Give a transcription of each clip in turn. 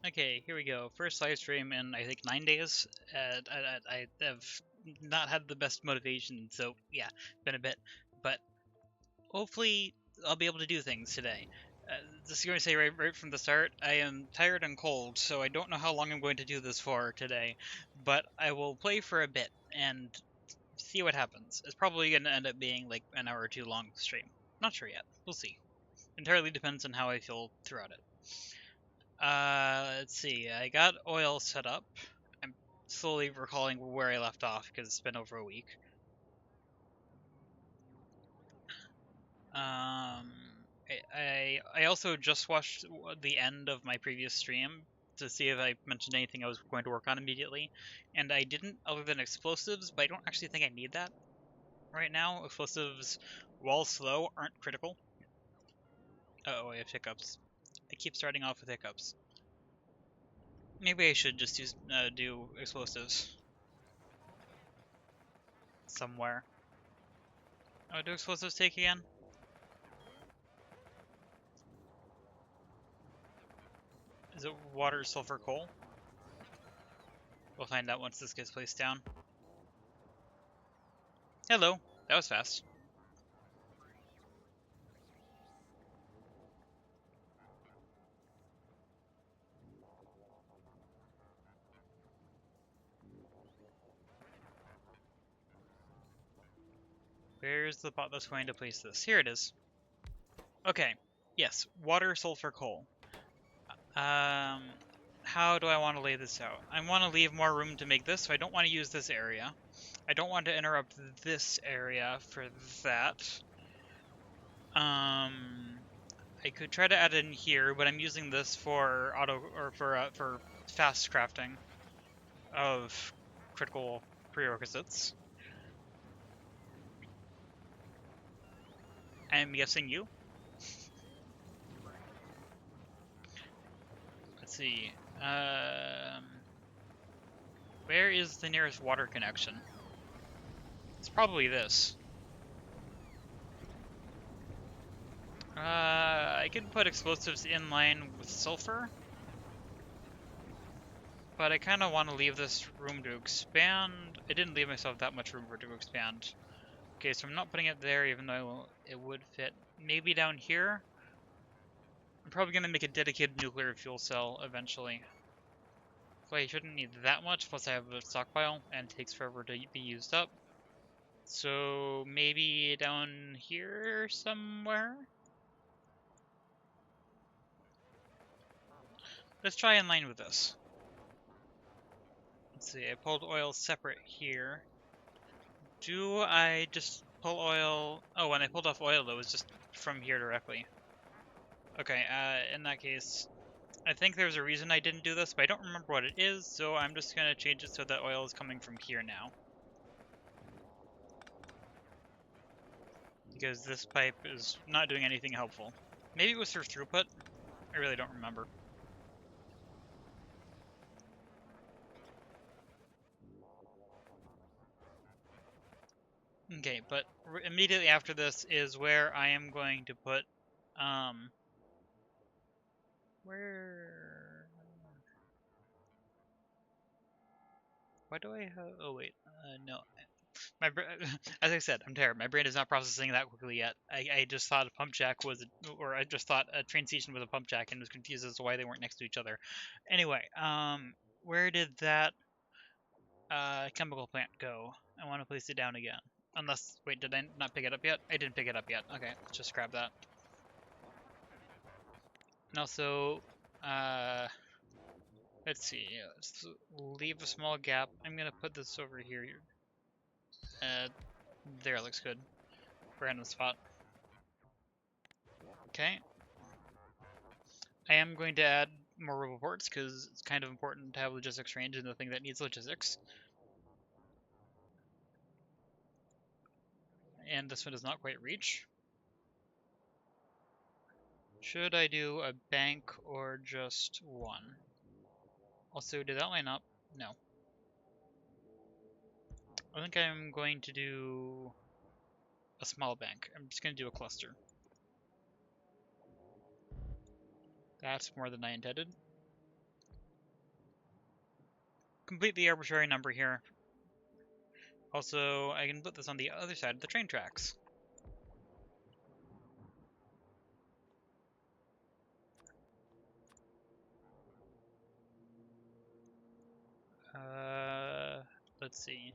Okay, here we go. First live stream in, I think, 9 days. I have not had the best motivation, so yeah, been a bit. But hopefully I'll be able to do things today. Just going to say right from the start, I am tired and cold, so I don't know how long I'm going to do this for today. But I will play for a bit and see what happens. It's probably going to end up being like an hour or two long stream. Not sure yet. We'll see. Entirely depends on how I feel throughout it. Let's see. I got oil set up. I'm slowly recalling where I left off because it's been over a week. I also just watched the end of my previous stream to see if I mentioned anything I was going to work on immediately, and I didn't, other than explosives, but I don't actually think I need that right now. Explosives, while slow, aren't critical. Uh-oh, I have hiccups. I keep starting off with hiccups. Maybe I should just do explosives somewhere. Oh, do explosives take again? Is it water, sulfur, coal? We'll find out once this gets placed down. Hello. That was fast. Where's the bot that's going to place this? Here it is. Okay. Yes. Water, sulfur, coal. How do I want to lay this out? I want to leave more room to make this, so I don't want to use this area. I don't want to interrupt this area for that. I could try to add it in here, but I'm using this for for fast crafting of critical prerequisites. I'm guessing you. Let's see. Where is the nearest water connection? It's probably this. I can put explosives in line with sulfur, but I kind of want to leave this room to expand. I didn't leave myself that much room for it to expand. Okay, so I'm not putting it there, even though it would fit. Maybe down here? I'm probably going to make a dedicated nuclear fuel cell eventually. So I shouldn't need that much, plus I have a stockpile, and it takes forever to be used up. So maybe down here somewhere? Let's try in line with this. Let's see, I pulled oil separate here. Do I just pull oil? Oh, when I pulled off oil, it was just from here directly. Okay, in that case, I think there's a reason I didn't do this, but I don't remember what it is, so I'm just going to change it so that oil is coming from here now. Because this pipe is not doing anything helpful. Maybe it was for throughput? I really don't remember. Okay, but immediately after this is where I am going to put, where... Why do I have... Oh, wait. No. As I said, I'm tired. My brain is not processing that quickly yet. I just thought a pump jack was... Or I just thought a train station was a pump jack and was confused as to why they weren't next to each other. Anyway, where did that chemical plant go? I want to place it down again. Unless... Wait, did I not pick it up yet? I didn't pick it up yet. Okay, let's just grab that. And also... Let's see, let's leave a small gap. I'm gonna put this over here. There, looks good. Random spot. Okay. I am going to add more reports because it's kind of important to have logistics range in the thing that needs logistics. And this one does not quite reach. Should I do a bank or just one? Also, did that line up? No. I think I'm going to do a small bank. I'm just going to do a cluster. That's more than I intended. completely arbitrary number here. Also, I can put this on the other side of the train tracks. Let's see.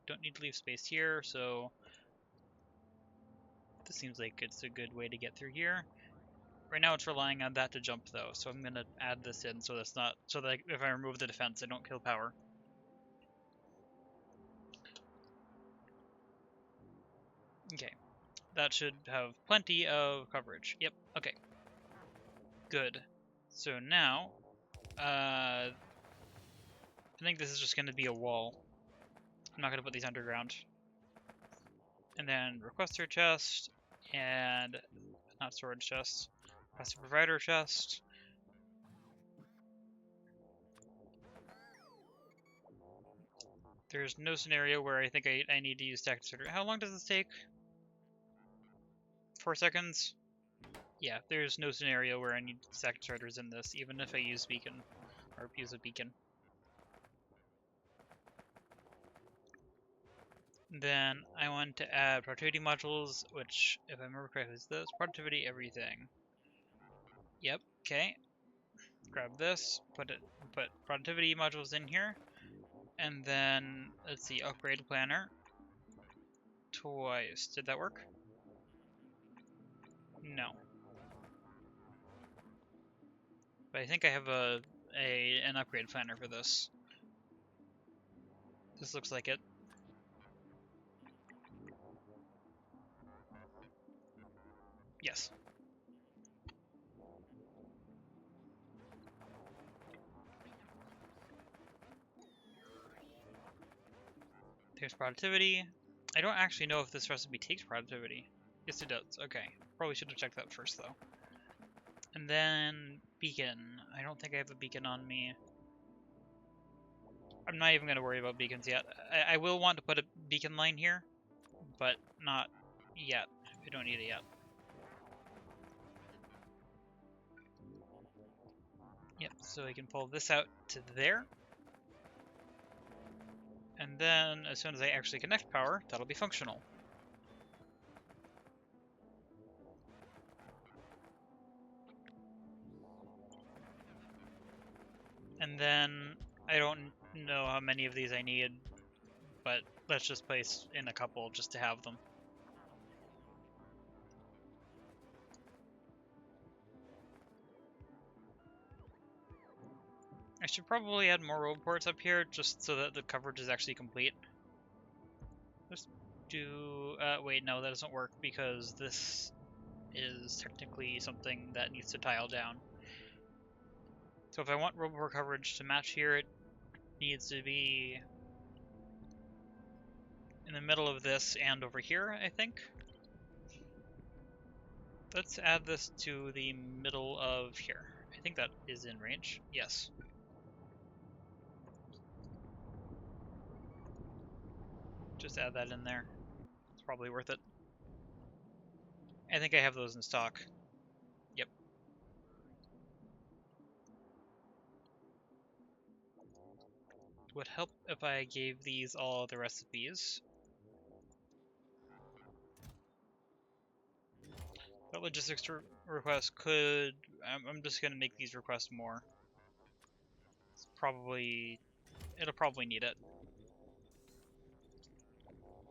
Don't need to leave space here, so this seems like it's a good way to get through here. Right now it's relying on that to jump though, so I'm gonna add this in so that if I remove the defense I don't kill power. Okay. That should have plenty of coverage. Yep, okay. Good. So now I think this is just gonna be a wall. I'm not gonna put these underground. And then requester chest and not storage chest. Requester provider chest. There's no scenario where I think I need to use stack inserter. How long does this take? 4 seconds? Yeah, there's no scenario where I need stack inserters in this, even if I use beacon, or use a beacon. Then I want to add productivity modules, which, if I remember correctly, is this. Productivity everything. Yep, okay. Grab this, put productivity modules in here. And then, let's see, upgrade planner. Twice. Did that work? No. But I think I have an upgrade planner for this. This looks like it. Yes. There's productivity. I don't actually know if this recipe takes productivity. Yes, it does. Okay. Probably should have checked that first, though. And then beacon. I don't think I have a beacon on me. I'm not even going to worry about beacons yet. I will want to put a beacon line here, but not yet. We don't need it yet. Yep, so I can pull this out to there. And then, as soon as I actually connect power, that'll be functional. And then, I don't know how many of these I need, but let's just place in a couple just to have them. I should probably add more road ports up here, just so that the coverage is actually complete. Just do... wait, no, that doesn't work, because this is technically something that needs to tile down. So if I want road port coverage to match here, it needs to be in the middle of this and over here, I think. Let's add this to the middle of here. I think that is in range. Yes. Just add that in there. It's probably worth it. I think I have those in stock. Yep. It would help if I gave these all the recipes. That logistics request could... I'm just going to make these requests more. It'll probably need it.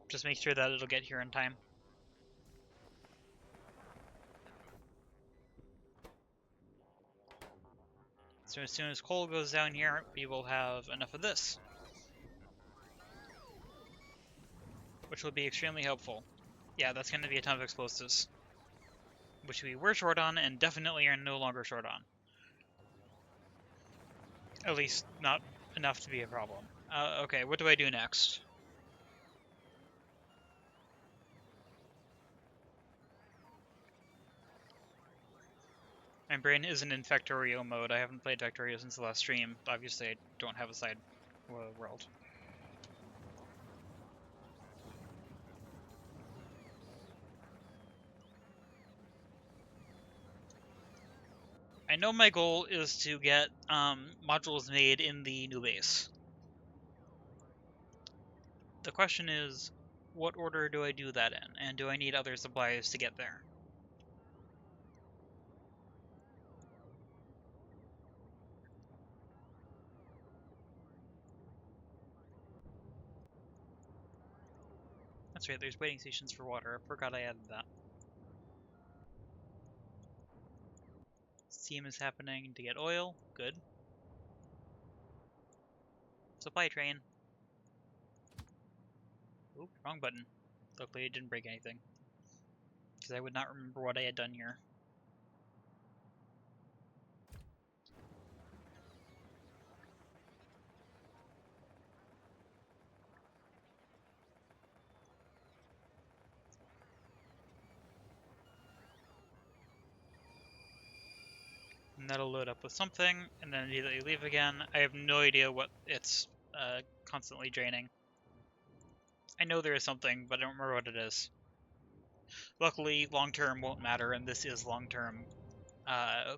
Just make sure that it'll get here in time. So as soon as coal goes down here, we will have enough of this. Which will be extremely helpful. Yeah, that's going to be a ton of explosives. Which we were short on, and definitely are no longer short on. At least, not enough to be a problem. Okay, what do I do next? My brain isn't in Factorio mode. I haven't played Factorio since the last stream. Obviously, I don't have a side world. I know my goal is to get modules made in the new base. The question is, what order do I do that in, and do I need other supplies to get there? That's right, there's waiting stations for water. I forgot I added that. Steam is happening to get oil. Good. Supply train. Oop, wrong button. Luckily it didn't break anything, because I would not remember what I had done here. And that'll load up with something, and then immediately leave again. I have no idea what it's constantly draining. I know there is something, but I don't remember what it is. Luckily, long-term won't matter, and this is long-term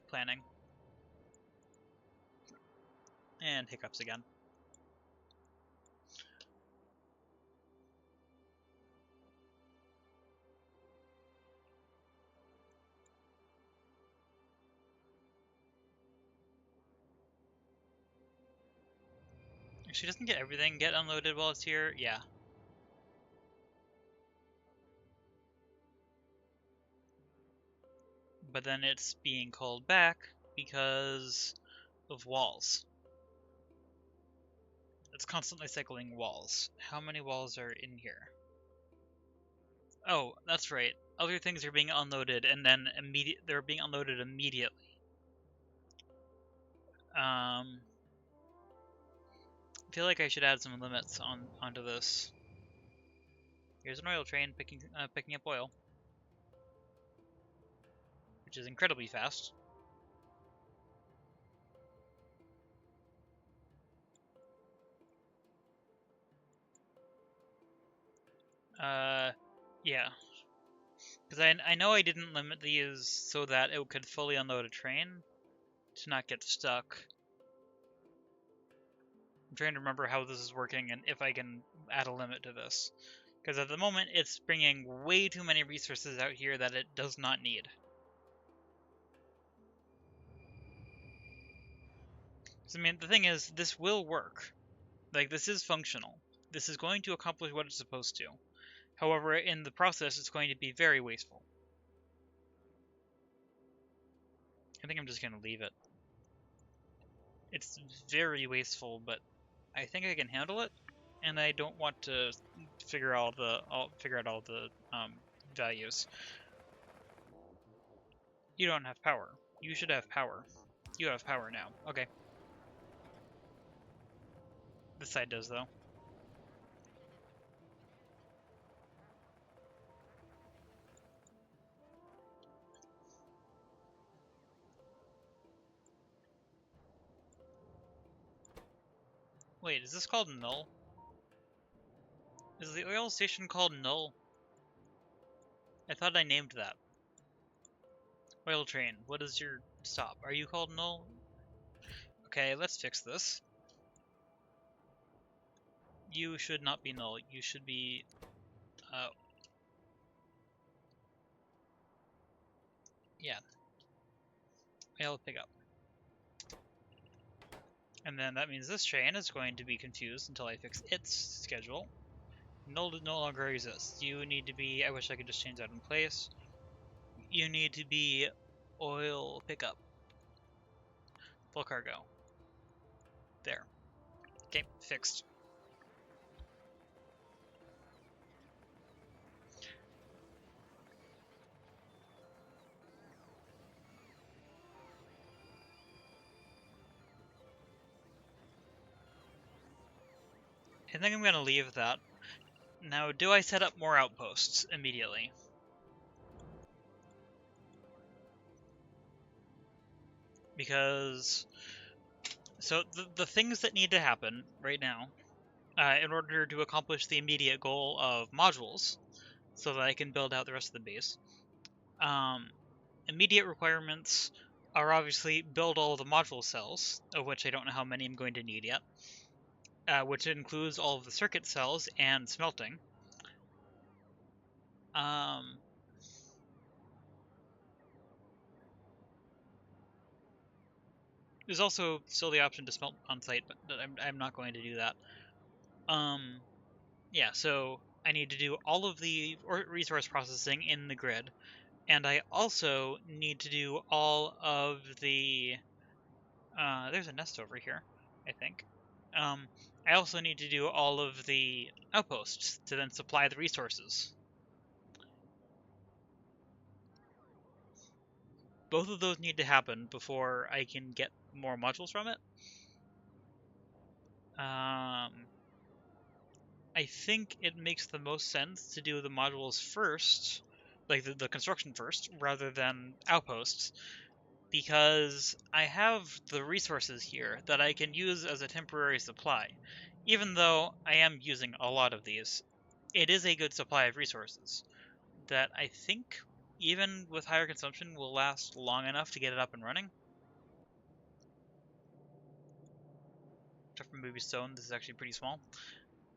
planning. And hiccups again. She doesn't get everything get unloaded while it's here? Yeah. But then it's being called back because of walls. It's constantly cycling walls. How many walls are in here? Oh, that's right. Other things are being unloaded, and then they're being unloaded immediately. I feel like I should add some limits onto this. Here's an oil train picking up oil, which is incredibly fast. Yeah. Because I know I didn't limit these so that it could fully unload a train to not get stuck. I'm trying to remember how this is working and if I can add a limit to this. Because at the moment, it's bringing way too many resources out here that it does not need. So, I mean, the thing is, this will work. Like, this is functional. This is going to accomplish what it's supposed to. However, in the process, it's going to be very wasteful. I think I'm just going to leave it. It's very wasteful, but I think I can handle it, and I don't want to figure out all the values. You don't have power. You should have power. You have power now. Okay. This side does, though. Wait, is this called null? Is the oil station called null? I thought I named that. Oil train, what is your stop? Are you called null? Okay, let's fix this. You should not be null. You should be... yeah. Oil pickup. And then that means this train is going to be confused until I fix its schedule. Null no longer exists. You need to be... I wish I could just change that in place. You need to be oil pickup. Full cargo. There. Okay, fixed. I think I'm going to leave that. Now, do I set up more outposts immediately? Because... so, the things that need to happen right now, in order to accomplish the immediate goal of modules, so that I can build out the rest of the base, immediate requirements are obviously build all the module cells, of which I don't know how many I'm going to need yet, which includes all of the circuit cells and smelting. There's also still the option to smelt on site, but I'm not going to do that. Yeah, so I need to do all of the resource processing in the grid, and I also need to do all of the... there's a nest over here, I think. I also need to do all of the outposts to then supply the resources. Both of those need to happen before I can get more modules from it. I think it makes the most sense to do the modules first, like the construction first, rather than outposts, because I have the resources here that I can use as a temporary supply. Even though I am using a lot of these, it is a good supply of resources that I think, even with higher consumption, will last long enough to get it up and running. Except for maybe stone, this is actually pretty small,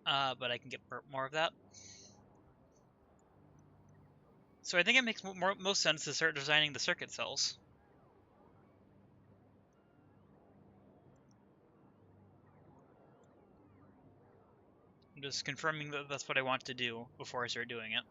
but I can get more of that. So I think it makes most sense to start designing the circuit cells. I'm just confirming that that's what I want to do before I start doing it.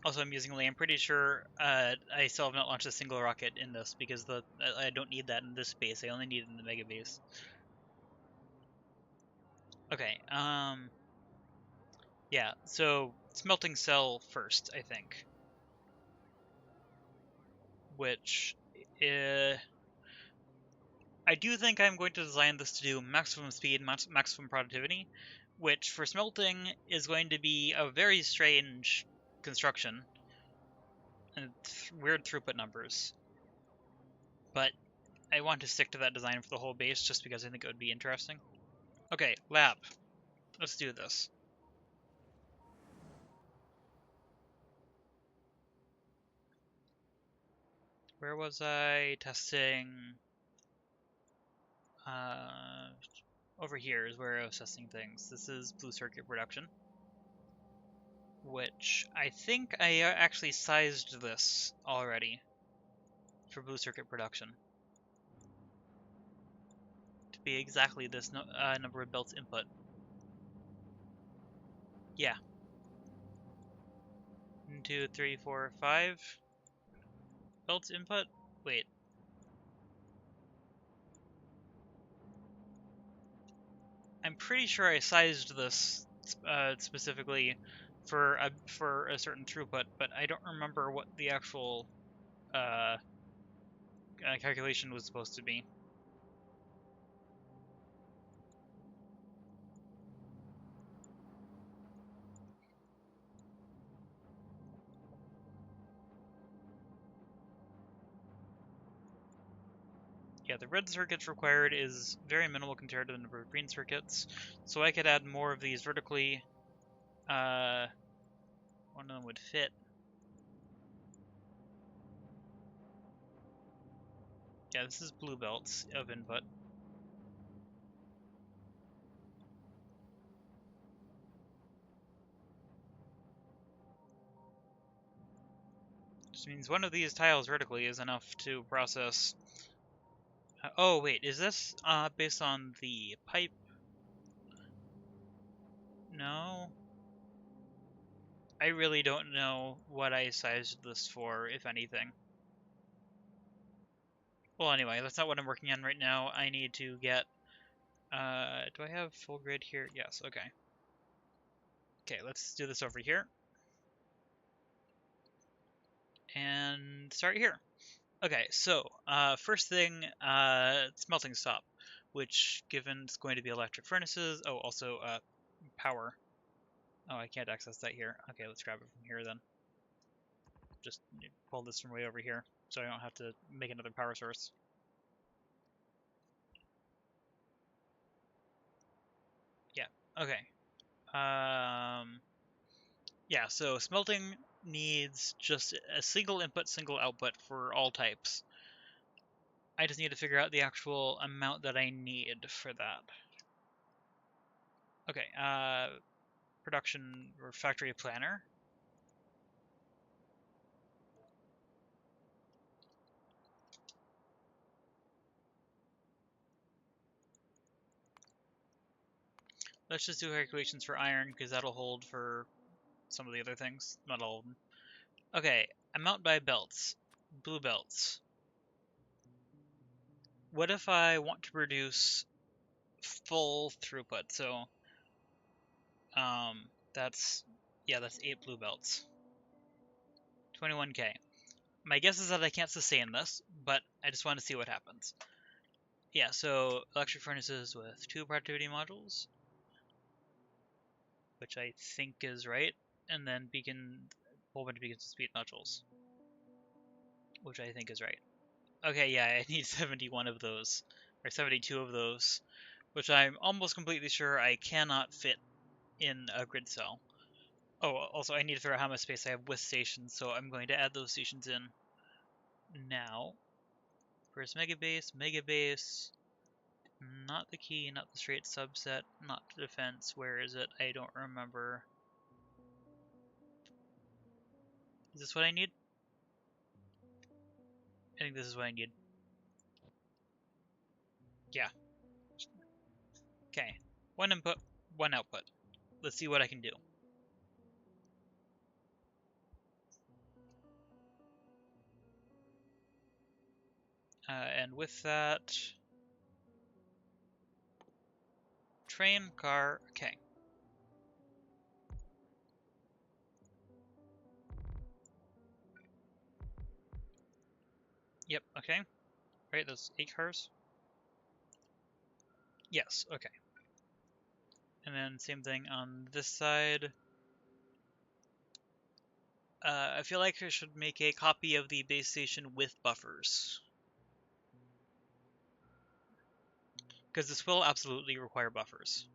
Also, I'm using I'm pretty sure I still have not launched a single rocket in this because I don't need that in this space. I only need it in the Megabase. Okay. Yeah. So smelting cell first, I think. Which, I do think I'm going to design this to do maximum speed, maximum productivity, which for smelting is going to be a very strange construction and weird throughput numbers. But I want to stick to that design for the whole base just because I think it would be interesting. Okay, lab. Let's do this. Where was I testing? Over here is where I was testing things. This is blue circuit production, which I think I actually sized this already for blue circuit production to be exactly this number of belts input. Yeah. 1, 2, 3, 4, 5 belts input. Wait. I'm pretty sure I sized this specifically for a certain throughput, but I don't remember what the actual calculation was supposed to be. Yeah, the red circuits required is very minimal compared to the number of green circuits, so I could add more of these vertically. One of them would fit. Yeah, this is blue belts of input. Which means one of these tiles vertically is enough to process... oh, wait, is this based on the pipe? No. I really don't know what I sized this for, if anything. Well, anyway, that's not what I'm working on right now. I need to get... do I have full grid here? Yes, okay. Okay, let's do this over here. And start here. Okay, so first thing, smelting stop, which given it's going to be electric furnaces, oh, also power. Oh, I can't access that here. Okay, let's grab it from here then. Just pull this from way over here, so I don't have to make another power source. Okay. Yeah, so smelting needs just a single input, single output for all types. I just need to figure out the actual amount that I need for that. Okay, production or factory planner. Let's just do calculations for iron because that'll hold for some of the other things. Not all of them. Okay, amount by belts. Blue belts. What if I want to produce full throughput? So, that's 8 blue belts. 21k. My guess is that I can't sustain this, but I just want to see what happens. Yeah, so electric furnaces with 2 productivity modules, which I think is right, and then whole bunch of beacons and speed modules, which I think is right. Okay, yeah, I need 71 of those, or 72 of those, which I'm almost completely sure I cannot fit in a grid cell. Oh, also I need to figure out how much space I have with stations, so I'm going to add those stations in now. First Megabase, not the key, not the straight subset, not the defense. Where is it? I don't remember. Is this what I need? I think this is what I need. Yeah. Okay. 1 input, 1 output. Let's see what I can do. And with that, train, car, okay. Yep, okay. Right, those 8 cars? Yes, okay. And then same thing on this side. I feel like I should make a copy of the base station with buffers. Because this will absolutely require buffers.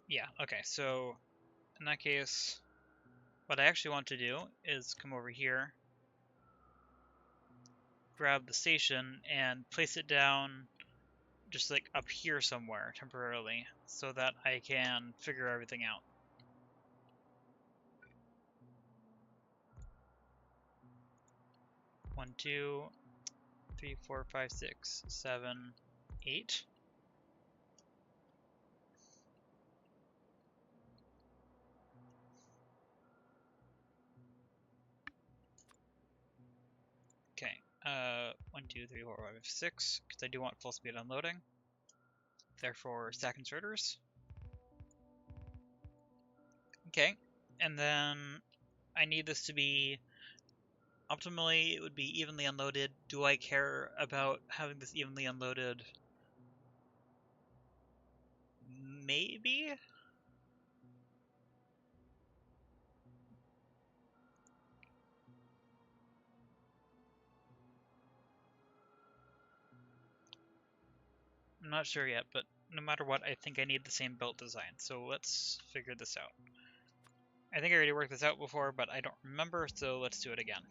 Yeah, okay, so in that case, what I actually want to do is come over here, grab the station, and place it down just like up here somewhere temporarily so that I can figure everything out. One, 2, 3, 4, 5, 6, 7, 8. Okay, 1, 2, 3, 4, 5, 6, because I do want full speed unloading. Therefore, stack inserters. Okay, and then I need this to be optimally, it would be evenly unloaded. Do I care about having this evenly unloaded? Maybe? I'm not sure yet, but no matter what, I think I need the same belt design. So let's figure this out. I think I already worked this out before, but I don't remember, so let's do it again.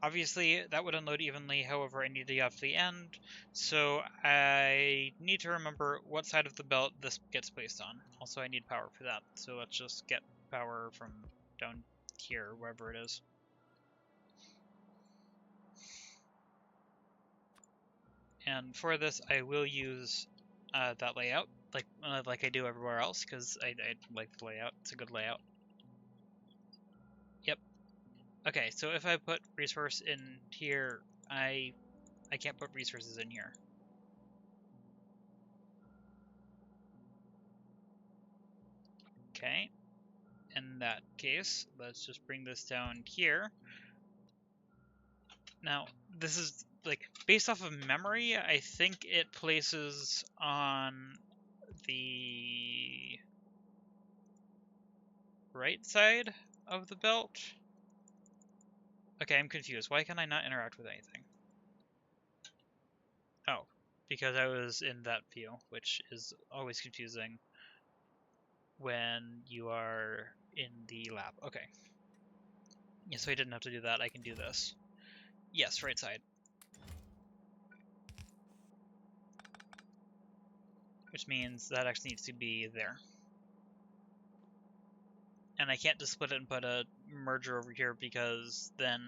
Obviously, that would unload evenly, however, I need to get off the end, so I need to remember what side of the belt this gets placed on. Also, I need power for that, so let's just get power from down here, wherever it is. And for this, I will use that layout, like I do everywhere else, because I like the layout. It's a good layout. Yep. Okay, so if I put resource in here, I can't put resources in here. Okay. In that case, let's just bring this down here. Now, this is like based off of memory, I think it places on the right side. of the belt. Okay, I'm confused. Why can I not interact with anything? Oh, because I was in that view, which is always confusing when you are in the lab. Okay. Yeah, so I didn't have to do that. I can do this. Yes, right side. Which means that actually needs to be there. And I can't just split it and put a merger over here because then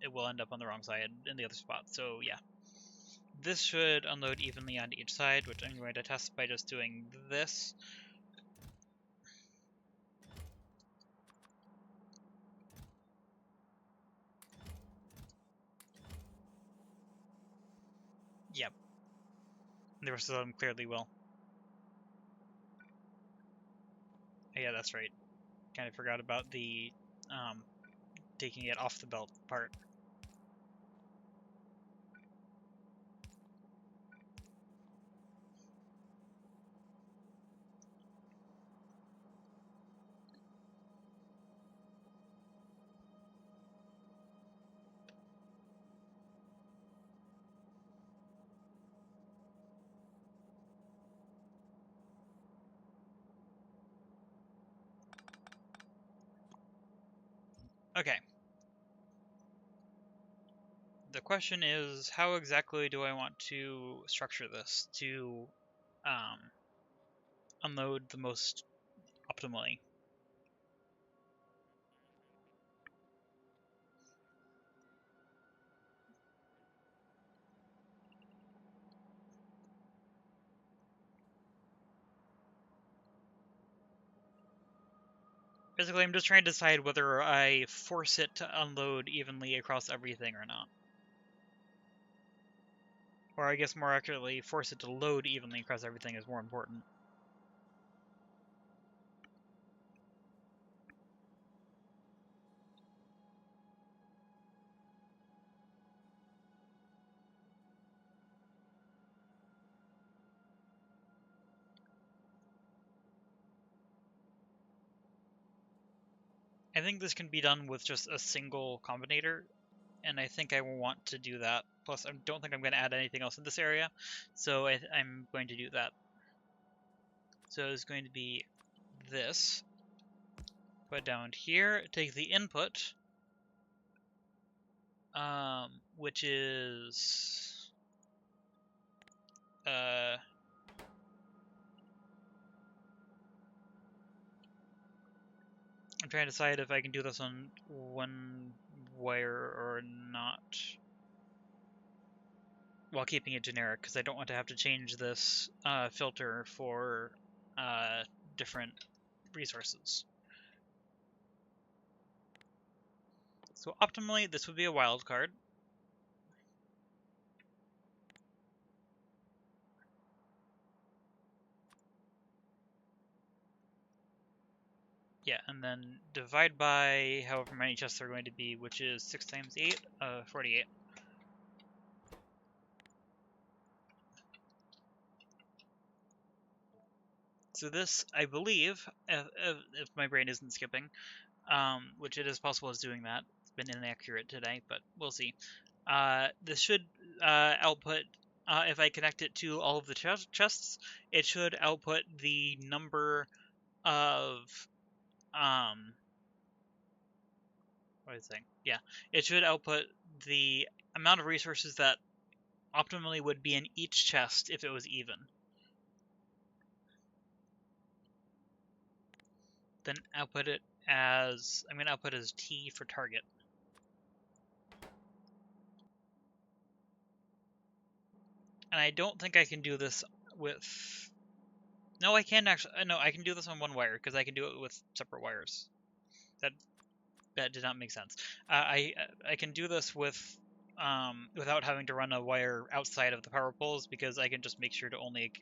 it will end up on the wrong side in the other spot. So yeah. This should unload evenly on each side, which I'm going to test by just doing this. Yep. The rest of them clearly will. Yeah, that's right. Kind of forgot about the taking it off the belt part. Okay. The question is, how exactly do I want to structure this to unload the most optimally? Basically, I'm just trying to decide whether I force it to unload evenly across everything or not. Or I guess more accurately, force it to load evenly across everything is more important. I think this can be done with just a single combinator, and I think I want to do that. Plus, I don't think I'm going to add anything else in this area, so I'm going to do that. So it's going to be this. Put down here, take the input, which is I'm trying to decide if I can do this on one wire or not, while keeping it generic, because I don't want to have to change this filter for different resources. So optimally, this would be a wildcard. Yeah, and then divide by however many chests are going to be, which is 6 times 8, 48. So this, I believe, if my brain isn't skipping, which it is possible it's doing that. It's been inaccurate today, but we'll see. This should output, if I connect it to all of the chests, it should output the number of, what is it saying? Yeah, it should output the amount of resources that optimally would be in each chest if it was even. Then output it as, I'm going to output as T for target. And I don't think I can do this with... No, I can actually... No, I can do this on one wire, because I can do it with separate wires. That did not make sense. I can do this with without having to run a wire outside of the power poles, because I can just make sure to only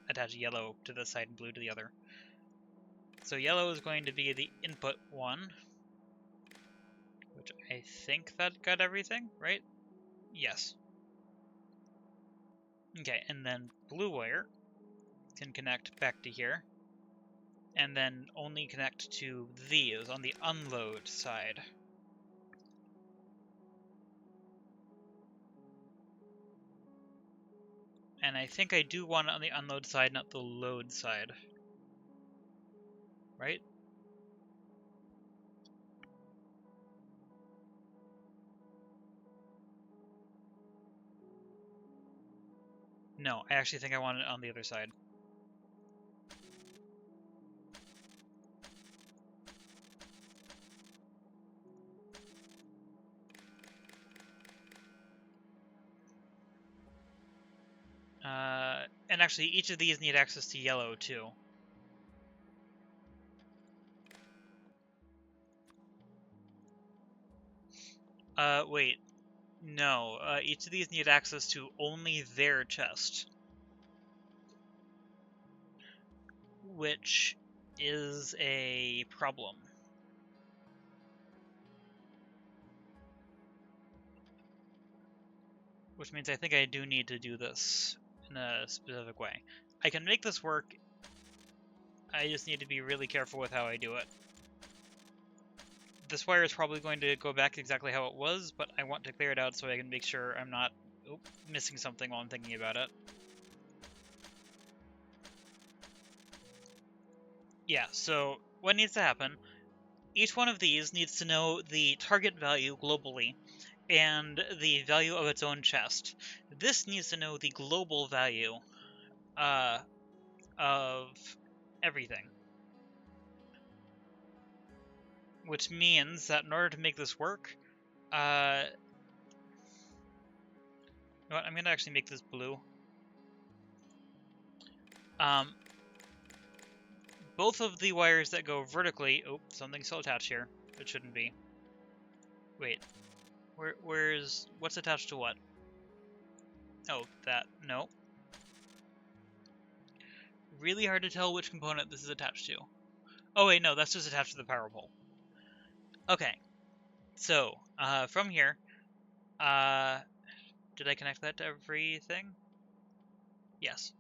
attach yellow to this side and blue to the other. So yellow is going to be the input one, which I think that got everything, right? Yes. Okay, and then blue wire can connect back to here. and then only connect to these on the unload side. And I think I do want it on the unload side, not the load side. Right? No, I actually think I want it on the other side. And actually, each of these need access to yellow, too. Wait. No, each of these need access to only their chest. Which is a problem. Which means I think I do need to do this in a specific way. I can make this work, I just need to be really careful with how I do it. This wire is probably going to go back exactly how it was, but I want to clear it out so I can make sure I'm not missing something while I'm thinking about it. Yeah, so what needs to happen, each one of these needs to know the target value globally and the value of its own chest. This needs to know the global value of everything. Which means that in order to make this work, you know what, I'm going to actually make this blue. Both of the wires that go vertically... Oh, something's still attached here. It shouldn't be. Wait. Where's... What's attached to what? Oh, that. No. Really hard to tell which component this is attached to. Oh, wait, no. That's just attached to the power pole. Okay. So, from here... did I connect that to everything? Yes.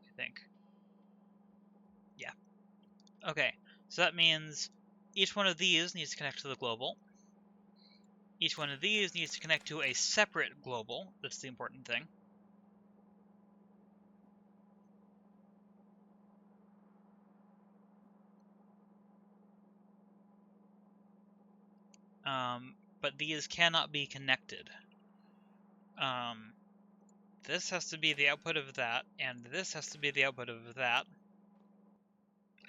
I think. Yeah. Okay. So that means each one of these needs to connect to the global. Each one of these needs to connect to a separate global. That's the important thing. But these cannot be connected. This has to be the output of that, and this has to be the output of that.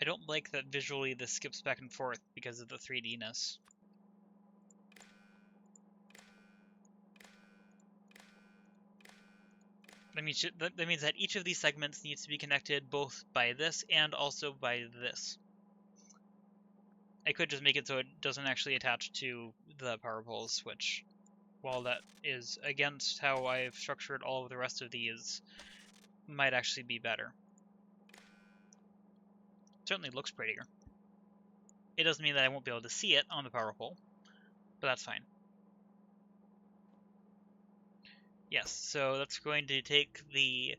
I don't like that visually this skips back and forth because of the 3D-ness. That means that each of these segments needs to be connected both by this and also by this. I could just make it so it doesn't actually attach to the power poles, which, while that is against how I've structured all of the rest of these, might actually be better. Certainly looks prettier. It doesn't mean that I won't be able to see it on the power pole, but that's fine. Yes, so that's going to take the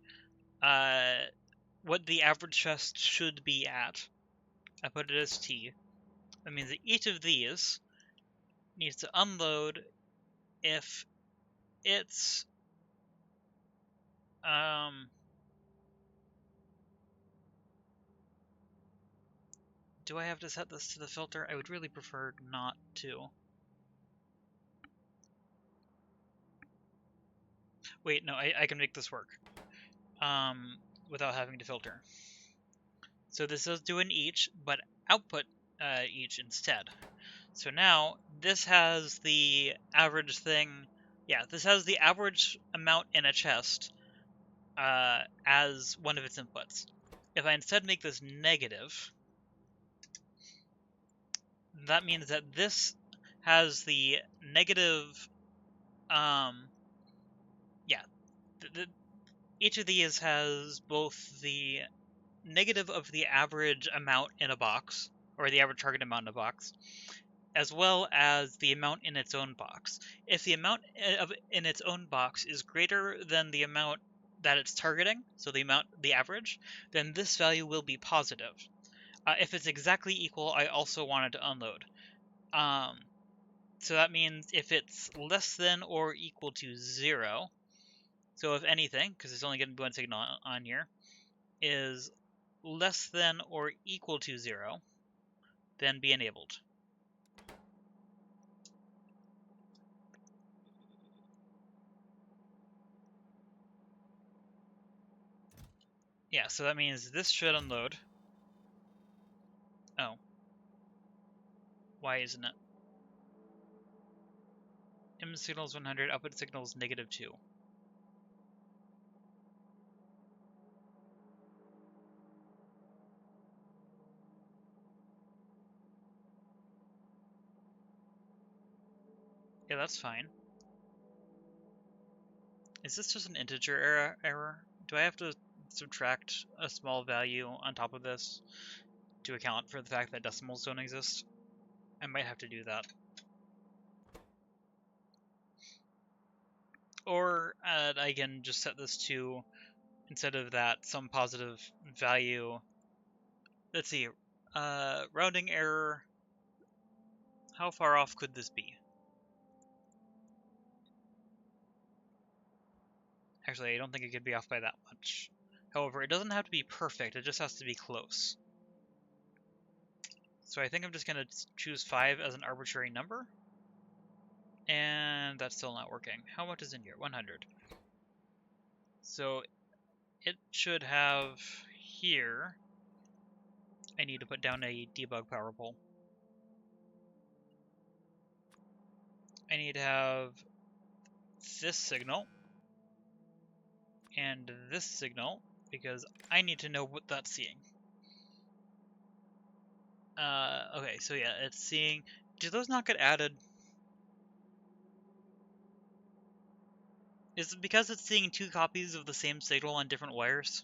what the average chest should be at. I put it as T. That means that each of these needs to unload if it's do I have to set this to the filter? I would really prefer not to. Wait, no, I can make this work without having to filter. So this does do an each, but output each instead. So now this has the average thing. Yeah, this has the average amount in a chest as one of its inputs. If I instead make this negative, that means that this has the negative. Yeah, each of these has both the negative of the average amount in a box, or the average target amount in a box, as well as the amount in its own box. If the amount in its own box is greater than the amount that it's targeting, so the average, then this value will be positive. If it's exactly equal, I also want it to unload. So that means if it's less than or equal to 0, so if anything, because it's only going to be one signal on here, is less than or equal to 0, then be enabled. Yeah, so that means this should unload. Oh. Why isn't it? Input signal is 100, output signal is -2. Yeah, that's fine. Is this just an integer error? Do I have to subtract a small value on top of this to account for the fact that decimals don't exist? I might have to do that. Or I can just set this to, instead of that, some positive value. Let's see, rounding error. How far off could this be? Actually, I don't think it could be off by that much. However, it doesn't have to be perfect, it just has to be close. So I think I'm just going to choose 5 as an arbitrary number. And that's still not working. How much is in here? 100. So it should have here. I need to put down a debug power pole. I need to have this signal and this signal because I need to know what that's seeing. Okay, so yeah, it's seeing. Do those not get added? Is it because it's seeing 2 copies of the same signal on different wires?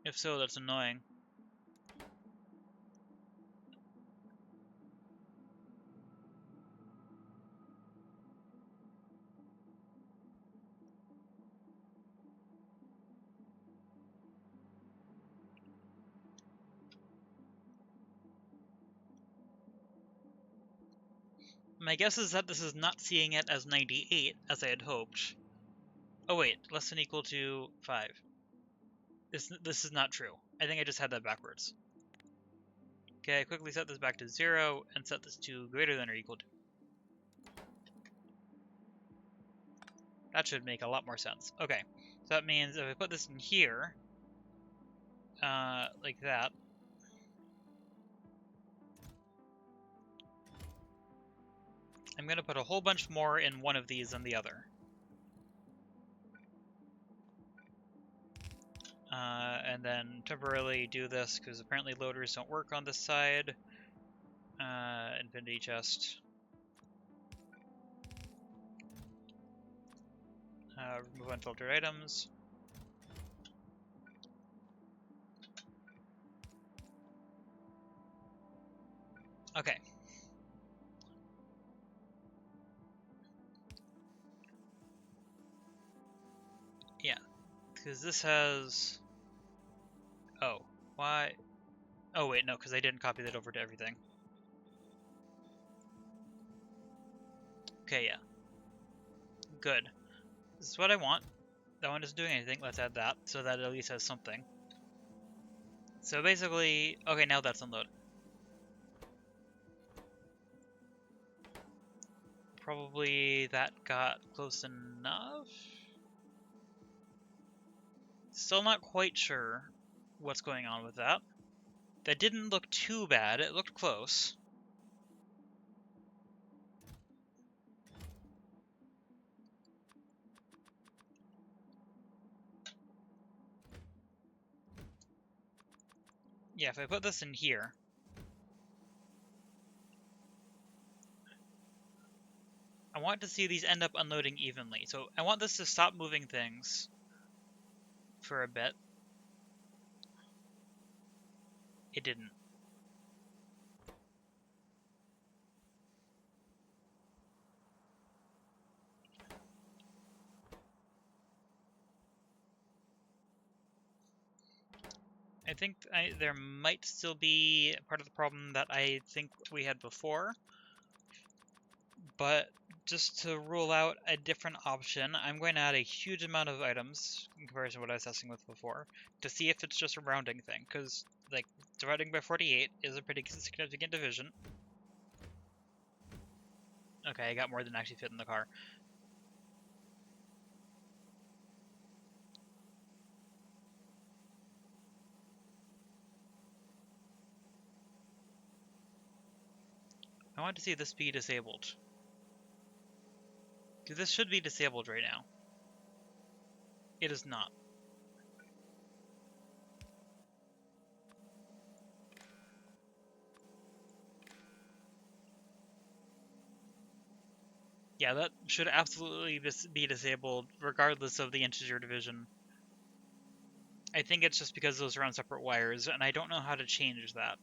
If so, that's annoying. My guess is that this is not seeing it as 98, as I had hoped. Oh wait, less than or equal to 5. This is not true. I think I just had that backwards. Okay, I quickly set this back to 0 and set this to greater than or equal to. That should make a lot more sense. Okay, so that means if I put this in here, like that, I'm going to put a whole bunch more in one of these than the other. And then temporarily do this, because apparently loaders don't work on this side. Infinity chest. Remove unfiltered items. Okay. Yeah, because this has... Oh, why? Oh wait, no, because I didn't copy that over to everything. Okay, yeah. Good. This is what I want. That one isn't doing anything. Let's add that, so that it at least has something. So basically... Okay, now that's unloaded. Probably that got close enough? Still not quite sure what's going on with that. That didn't look too bad. It looked close. Yeah, if I put this in here... I want to see these end up unloading evenly. So I want this to stop moving things for a bit. It didn't. I think there might still be part of the problem that I think we had before, but just to rule out a different option, I'm going to add a huge amount of items in comparison to what I was testing with before to see if it's just a rounding thing, because like dividing by 48 is a pretty significant division. Okay, I got more than actually fit in the car. I want to see this be disabled. This should be disabled right now. It is not. Yeah, that should absolutely be disabled regardless of the integer division. I think it's just because those are on separate wires, and I don't know how to change that.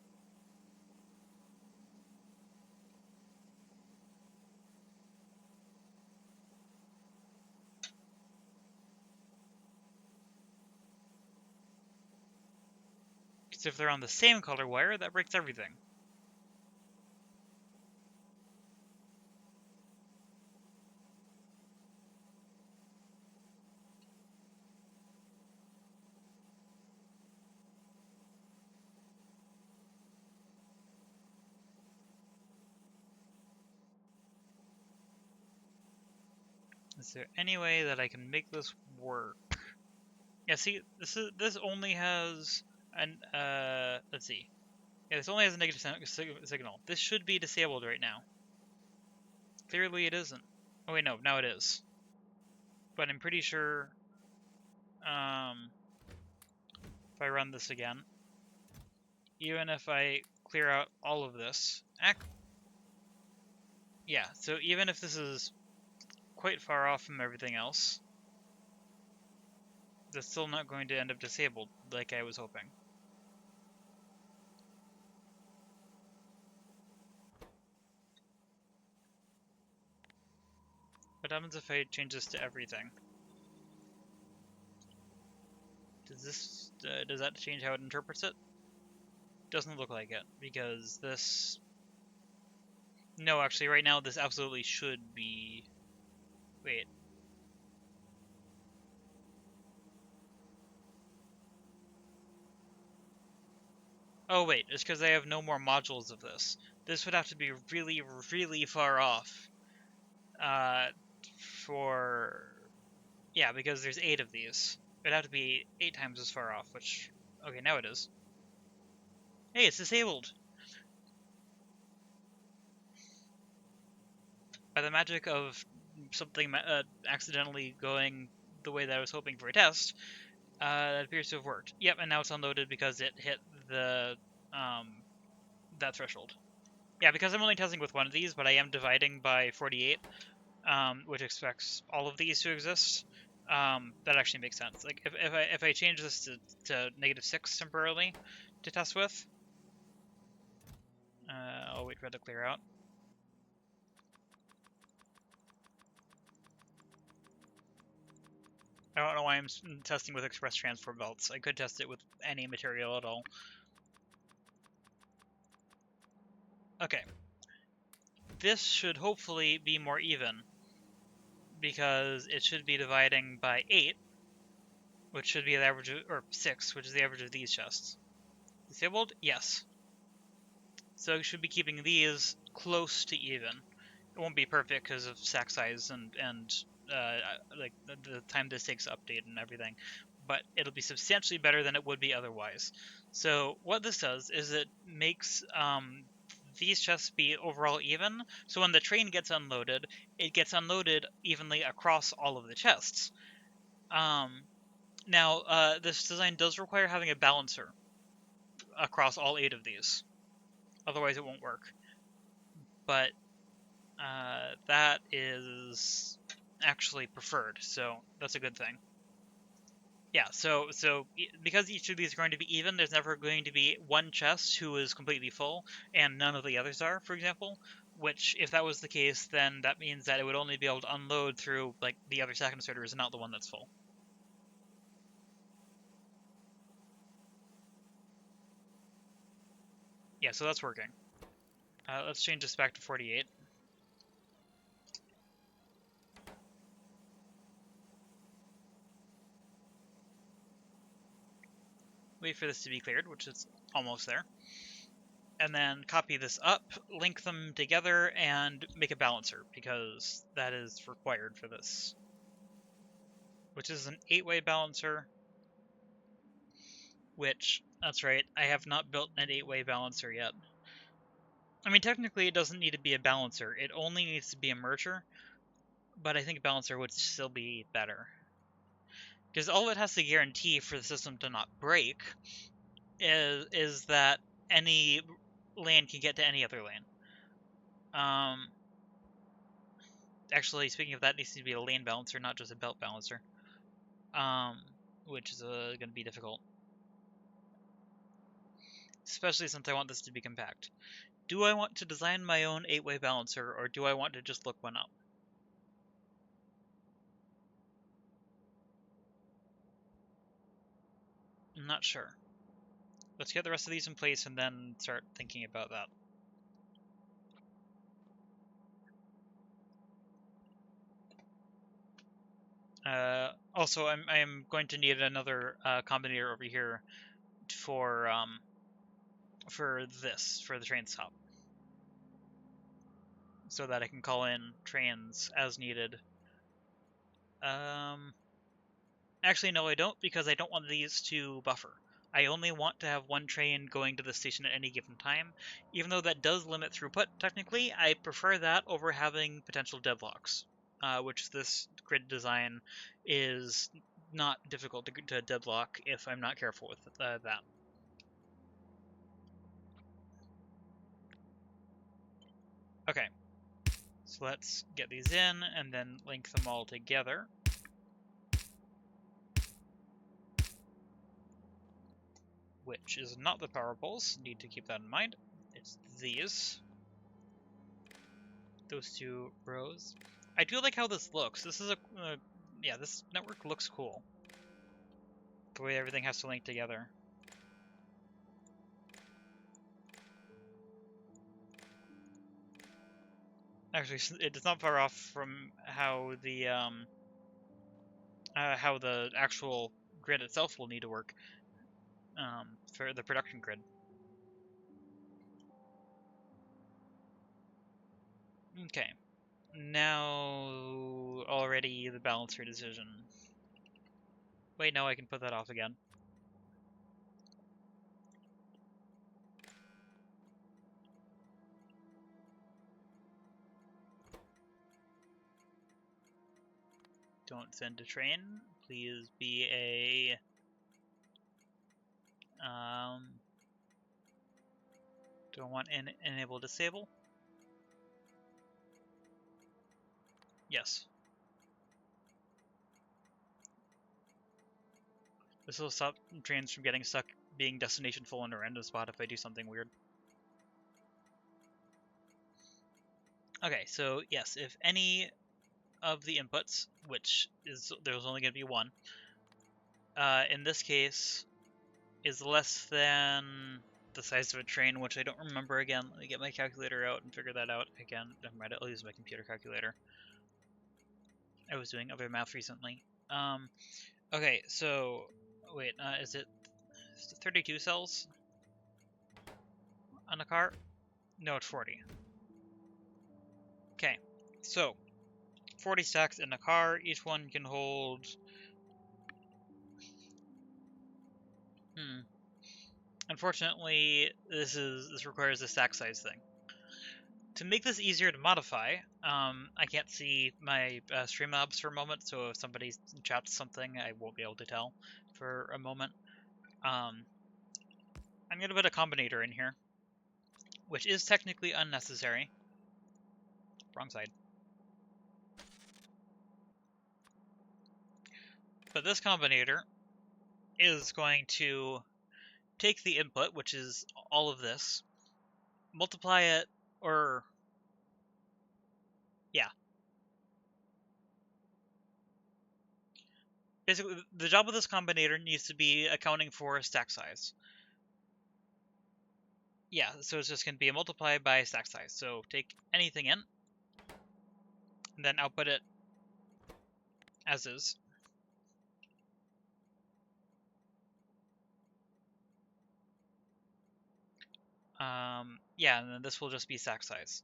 Because if they're on the same color wire, that breaks everything. Is there any way that I can make this work? Yeah, see, this only has an let's see. Yeah, this only has a negative signal. This should be disabled right now. Clearly it isn't. Oh wait, no, now it is. But I'm pretty sure if I run this again, even if I clear out all of this, yeah, so even if this is quite far off from everything else, that's still not going to end up disabled like I was hoping. What happens if I change this to everything? Does that change how it interprets it? Doesn't look like it, because this... No, actually, right now this absolutely should be... Wait. Oh wait, it's because I have no more modules of this. This would have to be really, really far off. For... Yeah, because there's 8 of these. It'd have to be 8 times as far off, which... Okay, now it is. Hey, it's disabled! By the magic of something accidentally going the way that I was hoping for a test, that appears to have worked. Yep, and now it's unloaded because it hit the that threshold. Yeah, because I'm only testing with one of these, but I am dividing by 48, which expects all of these to exist. That actually makes sense. Like if I change this to -6 temporarily to test with, I'll wait for it to clear out. I don't know why I'm testing with express transform belts. I could test it with any material at all. Okay. This should hopefully be more even, because it should be dividing by 8, which should be the average of, or 6, which is the average of these chests. Disabled? Yes. So it should be keeping these close to even. It won't be perfect because of stack size and like the time this takes to update and everything, but it'll be substantially better than it would be otherwise. So what this does is it makes these chests be overall even, so when the train gets unloaded, it gets unloaded evenly across all of the chests. Now, this design does require having a balancer across all 8 of these, otherwise it won't work. But that is actually preferred, so that's a good thing. Yeah, so because each of these are going to be even, there's never going to be one chest who is completely full and none of the others are, for example, which if that was the case, then that means that it would only be able to unload through like the other stack inserters and not the one that's full. Yeah, so that's working. Let's change this back to 48. Wait for this to be cleared, which is almost there. And then copy this up, link them together, and make a balancer, because that is required for this. Which is an 8-way balancer, which, that's right, I have not built an 8-way balancer yet. I mean, technically it doesn't need to be a balancer, it only needs to be a merger, but I think a balancer would still be better. Because all it has to guarantee for the system to not break is that any lane can get to any other lane. Actually, speaking of that, it needs to be a lane balancer, not just a belt balancer. Which is going to be difficult. Especially since I want this to be compact. Do I want to design my own 8-way balancer, or do I want to just look one up? I'm not sure. Let's get the rest of these in place and then start thinking about that. Also, I'm going to need another combinator over here for the train stop, so that I can call in trains as needed. Actually, no, I don't, because I don't want these to buffer. I only want to have one train going to the station at any given time. Even though that does limit throughput, technically, I prefer that over having potential deadlocks, which this grid design is not difficult to deadlock if I'm not careful with that. Okay, so let's get these in and then link them all together. Which is not the power poles, need to keep that in mind. It's these. Those two rows. I do like how this looks. This is yeah, this network looks cool. The way everything has to link together. Actually, it's not far off from how the actual grid itself will need to work for the production grid. Okay, now already the balancer decision. Wait, no, I can put that off again. Don't send a train. Please be a don't want enable disable. Yes. This will stop trains from getting stuck being destination full in a random spot if I do something weird. Okay, so yes, if any of the inputs, which is there's only going to be one, in this case, is less than the size of a train, which I don't remember again. Let me get my calculator out and figure that out again. Never mind, I'll use my computer calculator. I was doing other math recently. Okay, so wait, is it 32 cells on a car? No, it's 40. Okay, so 40 stacks in a car. Each one can hold. Unfortunately, this requires a stack size thing. To make this easier to modify, I can't see my Streamlabs for a moment, so if somebody chats something, I won't be able to tell for a moment. I'm going to put a combinator in here, which is technically unnecessary. Wrong side. But this combinator is going to take the input, which is all of this, multiply it, or yeah. Basically, the job of this combinator needs to be accounting for stack size. yeah, so it's just going to be a multiply by stack size. So take anything in, and then output it as is. Yeah, and then this will just be stack size.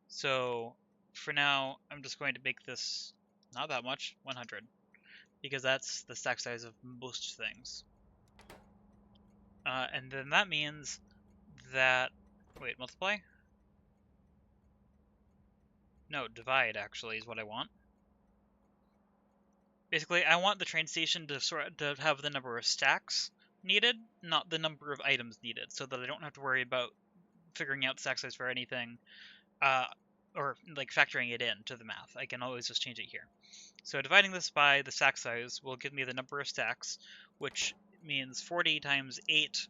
So for now, I'm just going to make this not that much, 100, because that's the stack size of most things. And then that means that, wait, multiply? No, divide actually is what I want. Basically, I want the train station to have the number of stacks needed, not the number of items needed, so that I don't have to worry about figuring out stack size for anything, or like factoring it in to the math. I can always just change it here. So dividing this by the stack size will give me the number of stacks, which means 40 times 8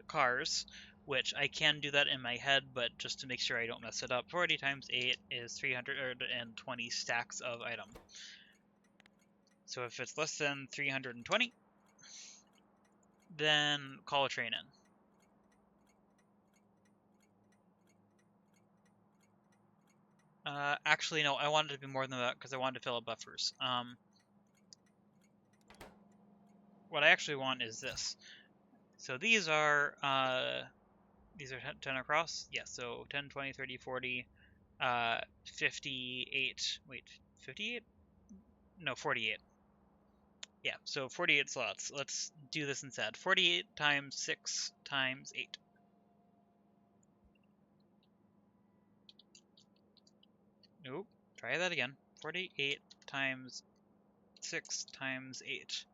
cars, which I can do that in my head, but just to make sure I don't mess it up, 40 times 8 is 320 stacks of item. So if it's less than 320, then call a train in. Actually, no, I wanted it to be more than that because I wanted to fill up buffers. What I actually want is this. So these are 10 across. Yeah, so 10, 20, 30, 40, 58. Wait, 58? No, 48. Yeah, so 48 slots. Let's do this instead. 48 times 6 times 8. Nope. Try that again. 48 times 6 times 8.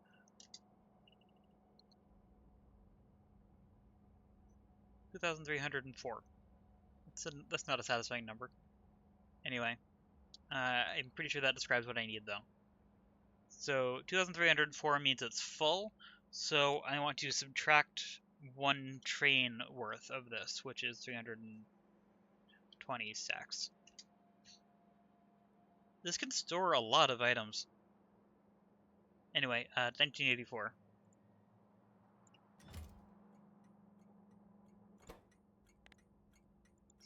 2,304. That's not a satisfying number. Anyway, I'm pretty sure that describes what I need, though. So 2,304 means it's full, so I want to subtract 1 train worth of this, which is 320 stacks. This can store a lot of items. Anyway, 1984.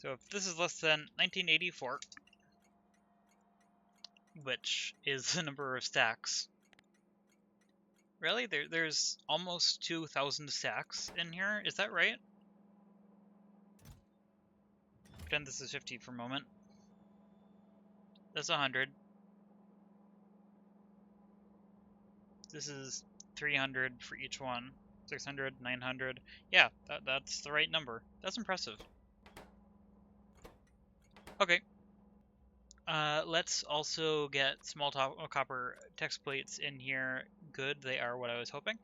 So if this is less than 1984, which is the number of stacks. Really? There's almost 2,000 stacks in here? Is that right? Pretend this is 50 for a moment. That's 100. This is 300 for each one. 600, 900. Yeah, that's the right number. That's impressive. Okay. Let's also get small copper text plates in here. Good, they are what I was hoping.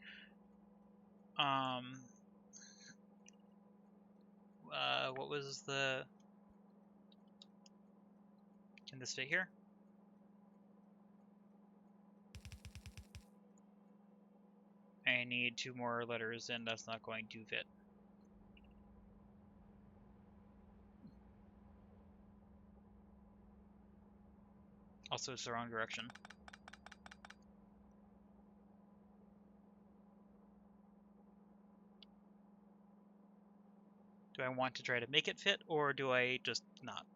What was the... Can this fit here? I need 2 more letters, and that's not going to fit. Also, it's the wrong direction. Do I want to try to make it fit, or do I just not?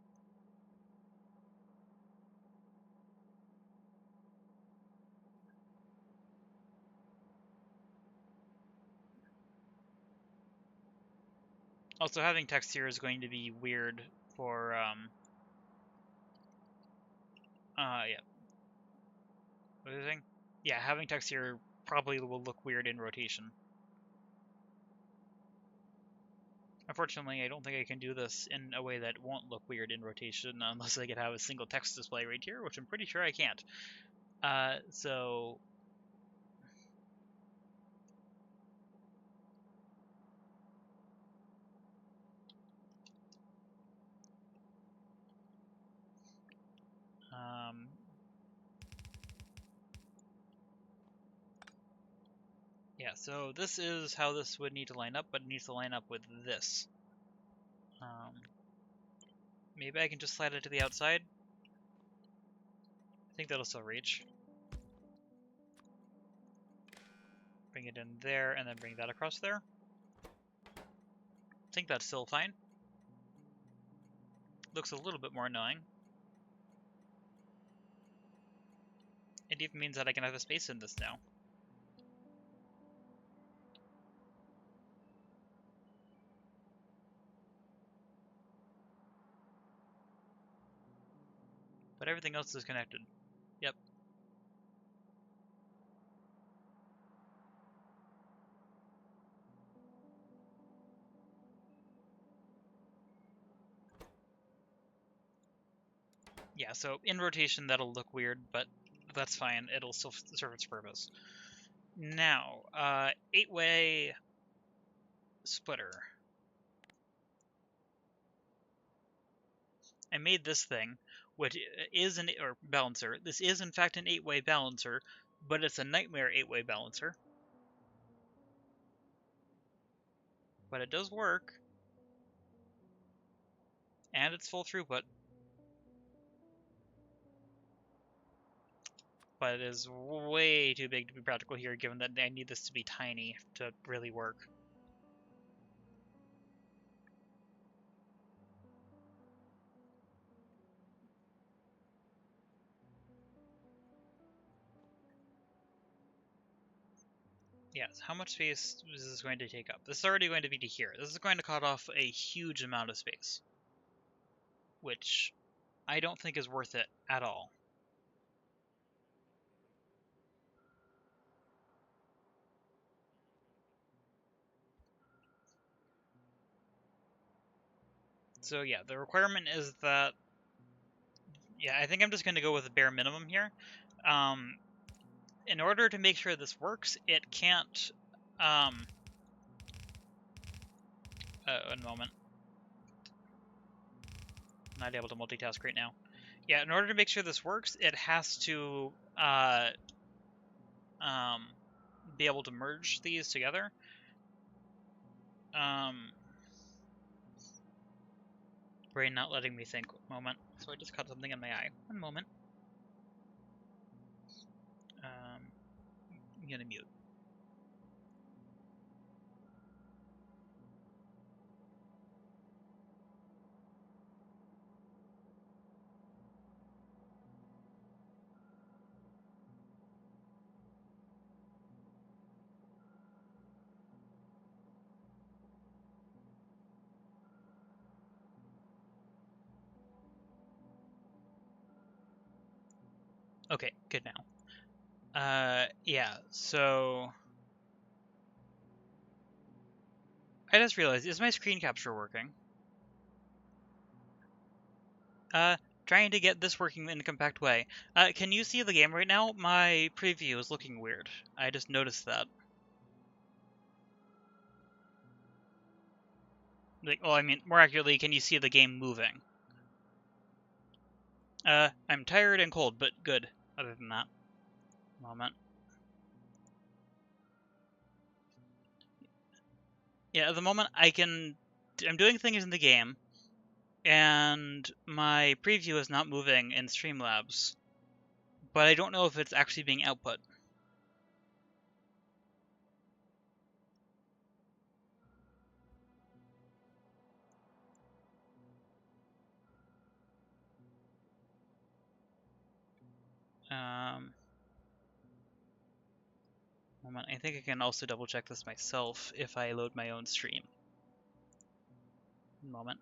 Also, having text here is going to be weird for, yeah. What was I saying? Yeah, having text here probably will look weird in rotation. Unfortunately, I don't think I can do this in a way that won't look weird in rotation unless I could have a single text display right here, which I'm pretty sure I can't. So... yeah, so this is how this would need to line up, but it needs to line up with this. Maybe I can just slide it to the outside. I think that'll still reach. Bring it in there, and then bring that across there. think that's still fine. Looks a little bit more annoying. It even means that I can have a space in this now. But everything else is connected. Yep. Yeah, so in rotation that'll look weird, but that's fine. It'll still serve its purpose. Now, 8-way splitter. I made this thing, which is or balancer. This is in fact an 8-way balancer, but it's a nightmare 8-way balancer. But it does work. And it's full throughput. But it is way too big to be practical here, given that I need this to be tiny to really work. Yes, how much space is this going to take up? This is already going to be to here. This is going to cut off a huge amount of space, which I don't think is worth it at all. So yeah, the requirement is that, yeah, I think I'm just going to go with the bare minimum here. In order to make sure this works, it can't, one moment. I'm not able to multitask right now. Yeah, in order to make sure this works, it has to be able to merge these together. Brain not letting me think. One moment. So I just caught something in my eye. One moment. I'm gonna mute. Okay, good now. Yeah, so I just realized, is my screen capture working? Trying to get this working in a compact way. Can you see the game right now? My preview is looking weird. I just noticed that. Like, well, I mean, more accurately, can you see the game moving? I'm tired and cold, but good, other than that. Moment. Yeah, at the moment, I'm doing things in the game, and my preview is not moving in Streamlabs, but I don't know if it's actually being output. Moment. I think I can also double check this myself if I load my own stream. Moment.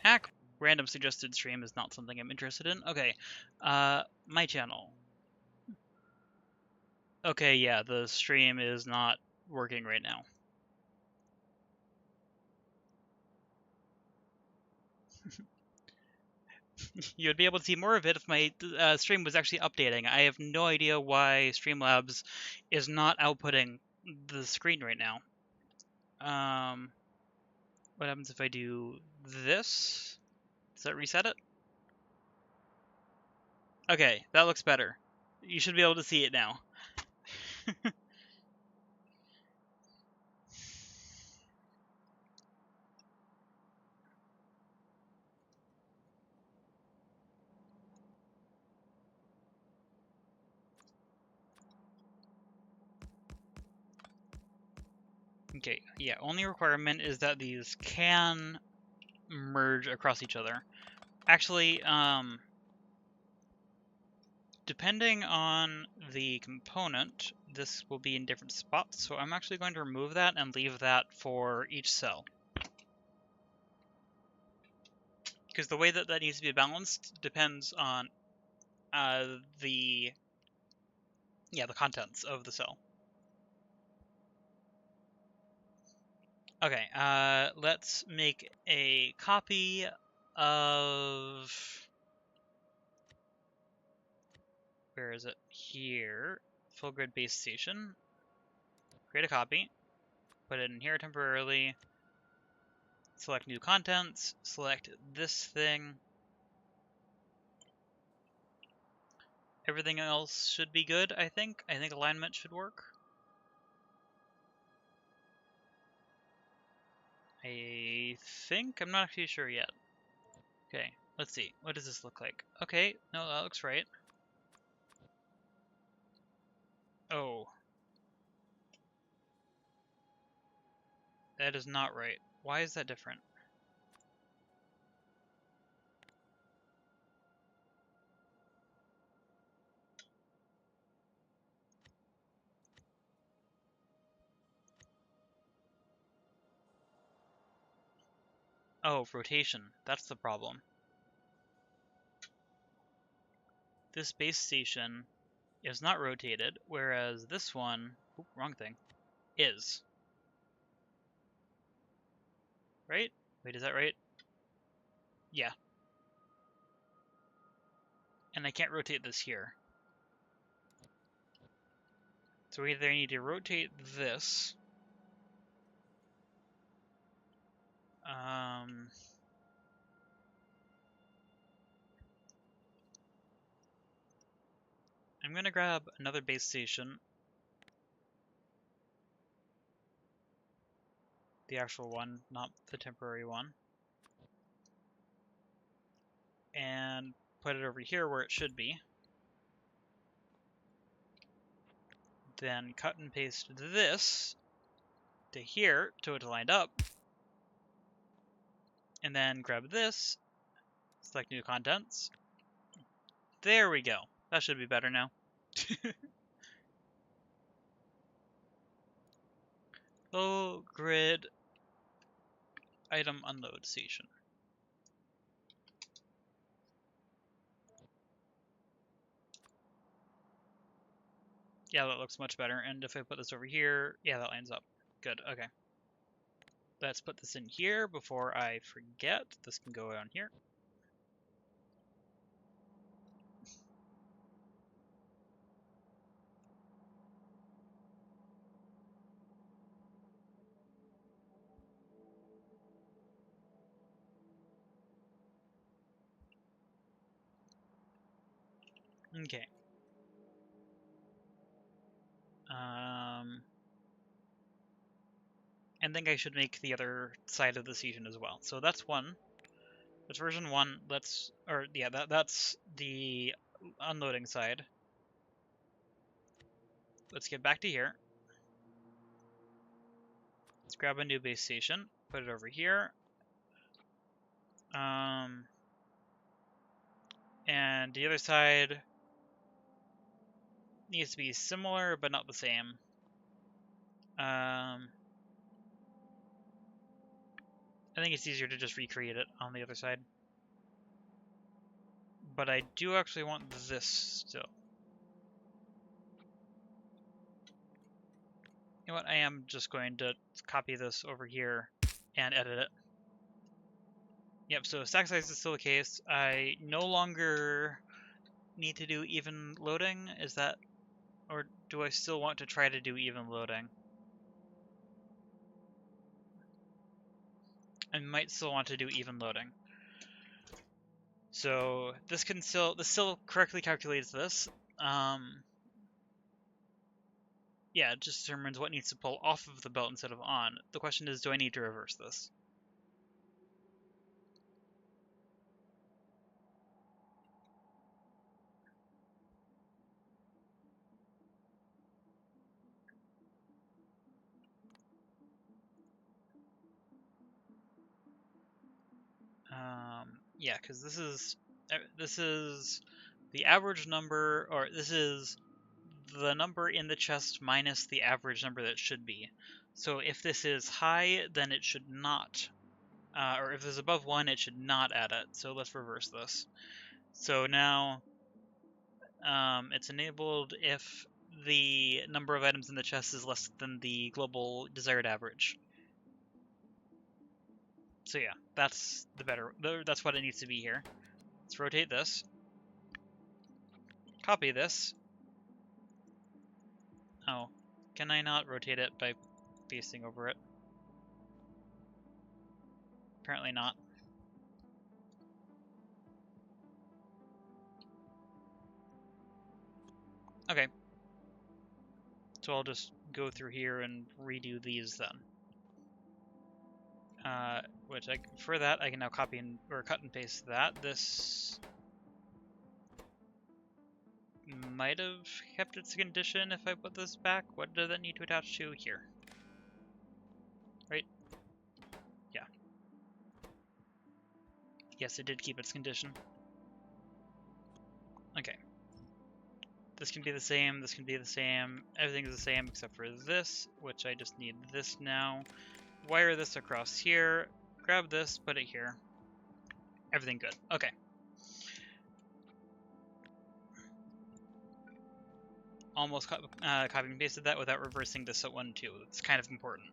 Hack! Random suggested stream is not something I'm interested in. Okay, my channel. Okay, yeah, the stream is not working right now. You would be able to see more of it if my stream was actually updating. I have no idea why Streamlabs is not outputting the screen right now. What happens if I do this? Does that reset it? Okay, that looks better. You should be able to see it now. Okay, yeah, only requirement is that these can merge across each other. Actually, depending on the component, this will be in different spots, so I'm actually going to remove that and leave that for each cell. Because the way that that needs to be balanced depends on the contents of the cell. Okay, let's make a copy of... Where is it? Here. Full grid base station. Create a copy. Put it in here temporarily. Select new contents. Select this thing. Everything else should be good, I think. I think alignment should work. I think? I'm not actually sure yet. Okay, let's see. What does this look like? Okay, no, that looks right. Oh. That is not right. Why is that different? Oh, rotation. That's the problem. This base station is not rotated, whereas this one, oop, wrong thing, is. Right? Wait, is that right? Yeah. And I can't rotate this here. So we either need to rotate this. I'm gonna grab another base station. The actual one, not the temporary one. And put it over here where it should be. Then cut and paste this to here to it lined up. And then grab this, select new contents. There we go. That should be better now. Full grid item unload station. Yeah, that looks much better. And if I put this over here, yeah, that lines up. Good, okay. Let's put this in here before I forget. This can go on here. Okay. I think I should make the other side of the station as well. So that's one. That's version 1. That's the unloading side. Let's get back to here. Let's grab a new base station, put it over here. And the other side needs to be similar, but not the same. I think it's easier to just recreate it on the other side. But I do actually want this still. You know what? I am just going to copy this over here and edit it. Yep, so stack size is still the case. I no longer need to do even loading. Is that... or do I still want to try to do even loading? I might still want to do even loading. So this still correctly calculates this. Yeah, it just determines what needs to pull off of the belt instead of on. The question is, do I need to reverse this? Yeah, because this is the average number, or this is the number in the chest minus the average number that should be. So if this is high, then it should not, or if it's above 1, it should not add it. So let's reverse this. So now it's enabled if the number of items in the chest is less than the global desired average. So yeah, that's that's what it needs to be here. Let's rotate this. Copy this. Oh, can I not rotate it by pasting over it? Apparently not. Okay. So I'll just go through here and redo these then. For that, I can now copy or cut and paste that. This might have kept its condition if I put this back. What does that need to attach to here? Right? Yeah. Yes, it did keep its condition. Okay. This can be the same, this can be the same, everything is the same except for this, which I just need this now. Wire this across here, grab this, put it here. Everything good. Okay. Almost copy and pasted that without reversing this at 1, 2. It's kind of important.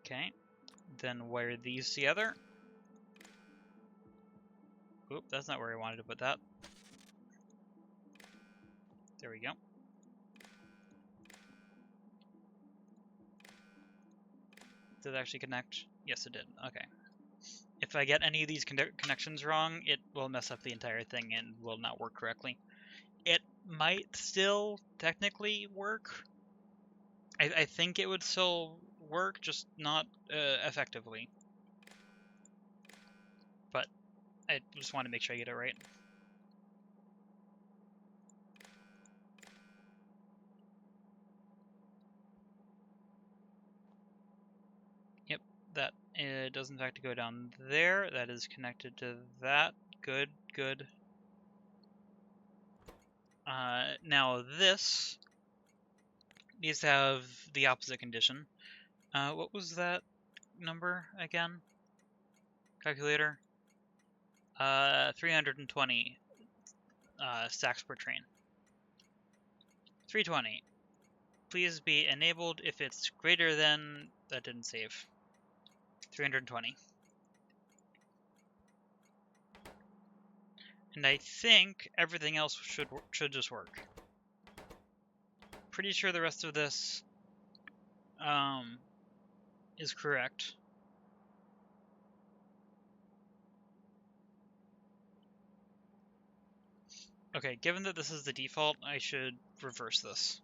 Okay. Then wire these together. Oop, that's not where I wanted to put that. There we go. Did it actually connect? Yes, it did. Okay. If I get any of these connections wrong, it will mess up the entire thing and will not work correctly. It might still technically work. I think it would still work, just not effectively. But I just want to make sure I get it right. Yep, that does in fact go down there. That is connected to that. Good, good. Now this needs to have the opposite condition. What was that number again? Calculator? 320 stacks per train. 320. Please be enabled if it's greater than... That didn't save. 320. And I think everything else should just work. Pretty sure the rest of this is correct. Okay, given that this is the default, I should reverse this.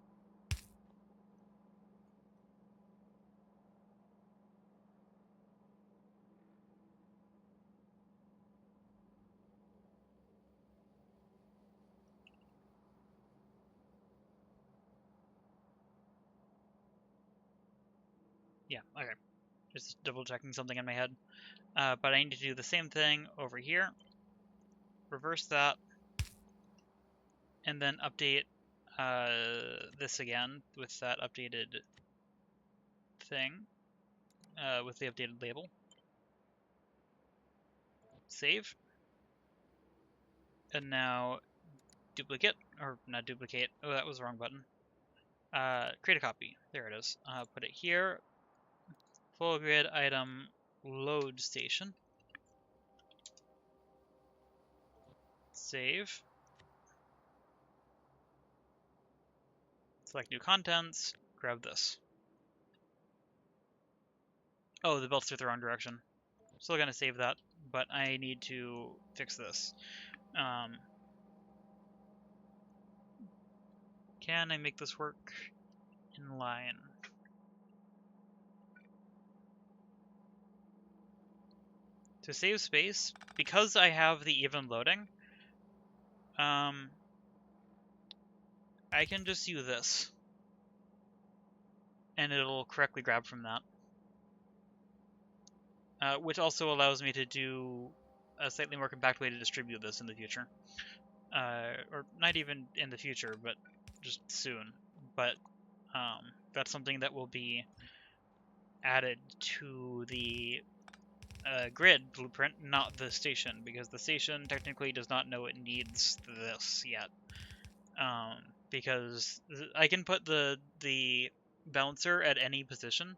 Yeah, okay. Just double checking something in my head. But I need to do the same thing over here. Reverse that. And then update this again with that updated thing. With the updated label. Save. And now duplicate, or not duplicate. Oh, that was the wrong button. Create a copy. There it is. Put it here. Full grid item load station. Save. Select new contents. Grab this. Oh, the belt's through the wrong direction. Still gonna save that, but I need to fix this. Can I make this work in line? To save space, because I have the even loading, I I can just use this, and it'll correctly grab from that. Which also allows me to do a slightly more compact way to distribute this in the future. Or not even in the future, but just soon. But that's something that will be added to the grid blueprint, not the station, because the station technically does not know it needs this yet. Because I can put the bouncer at any position,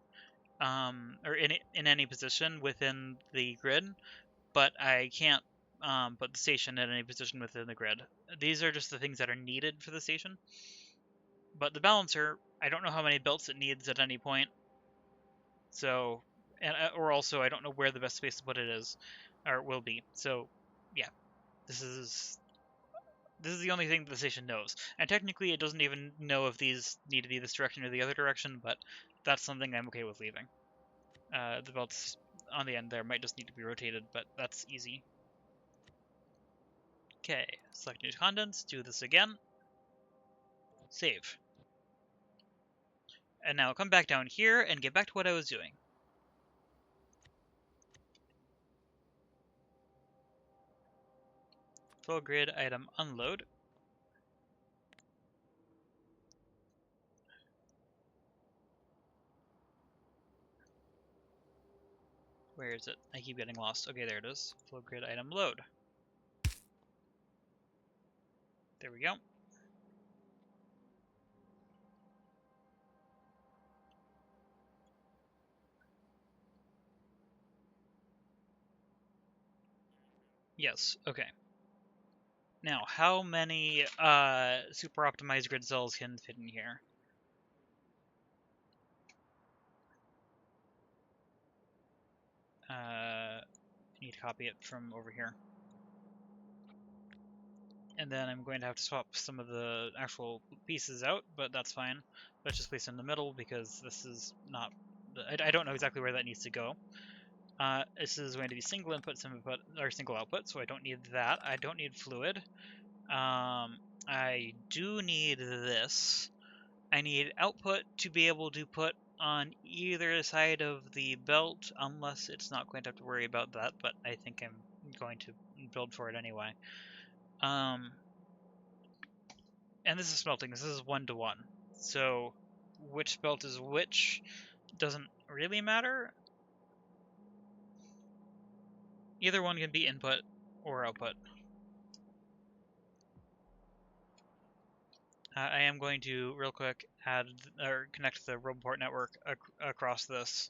or in any position within the grid, but I can't put the station at any position within the grid. These are just the things that are needed for the station. But the balancer, I don't know how many belts it needs at any point. So, or also I don't know where the best space to put it is, or will be. So, yeah, this is the only thing the station knows. And technically it doesn't even know if these need to be this direction or the other direction, but that's something I'm okay with leaving. The belts on the end there might just need to be rotated, but that's easy. Okay, select new contents, do this again, save. And now come back down here and get back to what I was doing. Full grid item unload. Where is it? I keep getting lost. Okay, there it is. Full grid item load. There we go. Yes, okay. Now, how many super optimized grid cells can fit in here? I need to copy it from over here. And then I'm going to have to swap some of the actual pieces out, but that's fine. Let's just place it in the middle because this is not... I don't know exactly where that needs to go. This is going to be single input, or single output, so I don't need that. I don't need fluid. I do need this. I need output to be able to put on either side of the belt, unless it's not going to have to worry about that, but I think I'm going to build for it anyway. And this is smelting. This is 1-to-1. So which belt is which doesn't really matter. Either one can be input or output. I am going to real quick add or connect the Roboport network across this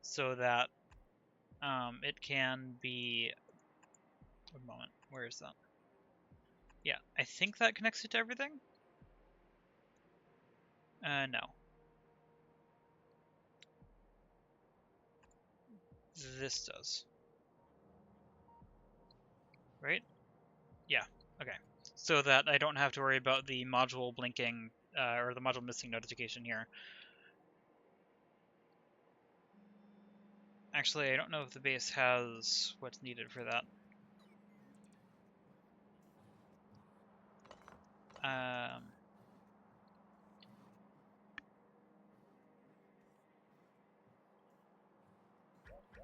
so that it can be. One moment, where is that? Yeah, I think that connects it to everything. No. This does. Right? Yeah. Okay. So that I don't have to worry about the module blinking or the module missing notification here. Actually, I don't know if the base has what's needed for that.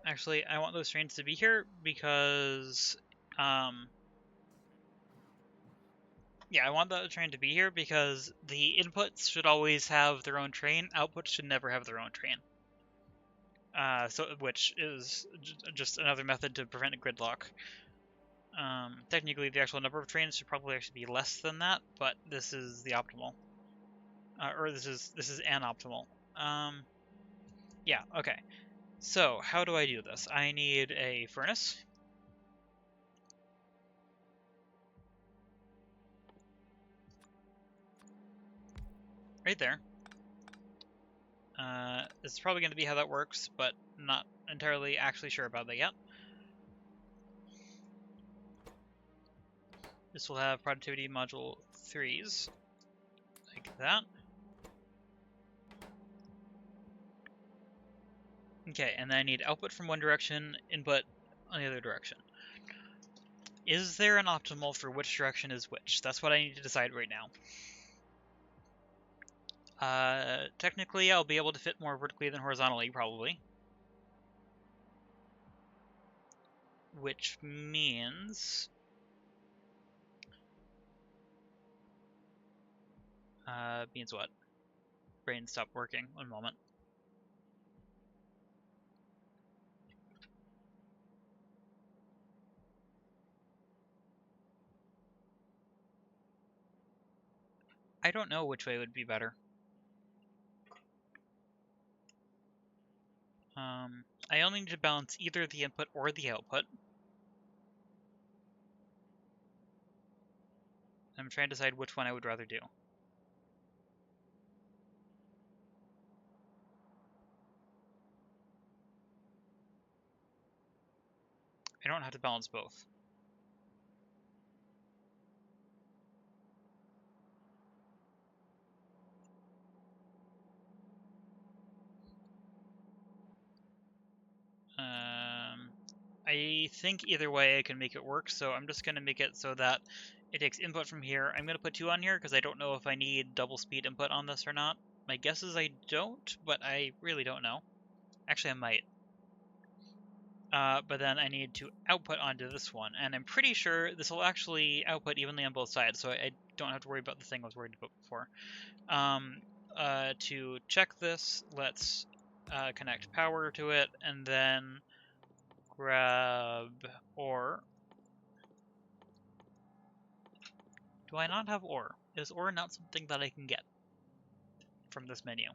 Actually, I want those trains to be here because, yeah, I want the train to be here because the inputs should always have their own train, outputs should never have their own train. Which is just another method to prevent a gridlock. Technically, the actual number of trains should probably actually be less than that, but this is the optimal. Or this is an optimal. Yeah, okay. So, how do I do this? I need a furnace. Right there. This is probably going to be how that works, but not entirely actually sure about that yet. This will have productivity module 3s, like that. Okay, and then I need output from one direction, input on the other direction. Is there an optimal for which direction is which? That's what I need to decide right now. Technically, I'll be able to fit more vertically than horizontally, probably. Which means... means what? Brain stopped working. One moment. I don't know which way would be better. I only need to balance either the input or the output. I'm trying to decide which one I would rather do. I don't have to balance both. I think either way I can make it work, so I'm just going to make it so that it takes input from here. I'm going to put 2 on here because I don't know if I need double speed input on this or not. My guess is I don't, but I really don't know. Actually, I might. But then I need to output onto this one, and I'm pretty sure this will actually output evenly on both sides, so I don't have to worry about the thing I was worried about before. To check this, let's connect power to it, and then grab ore. Do I not have ore? Is ore not something that I can get from this menu?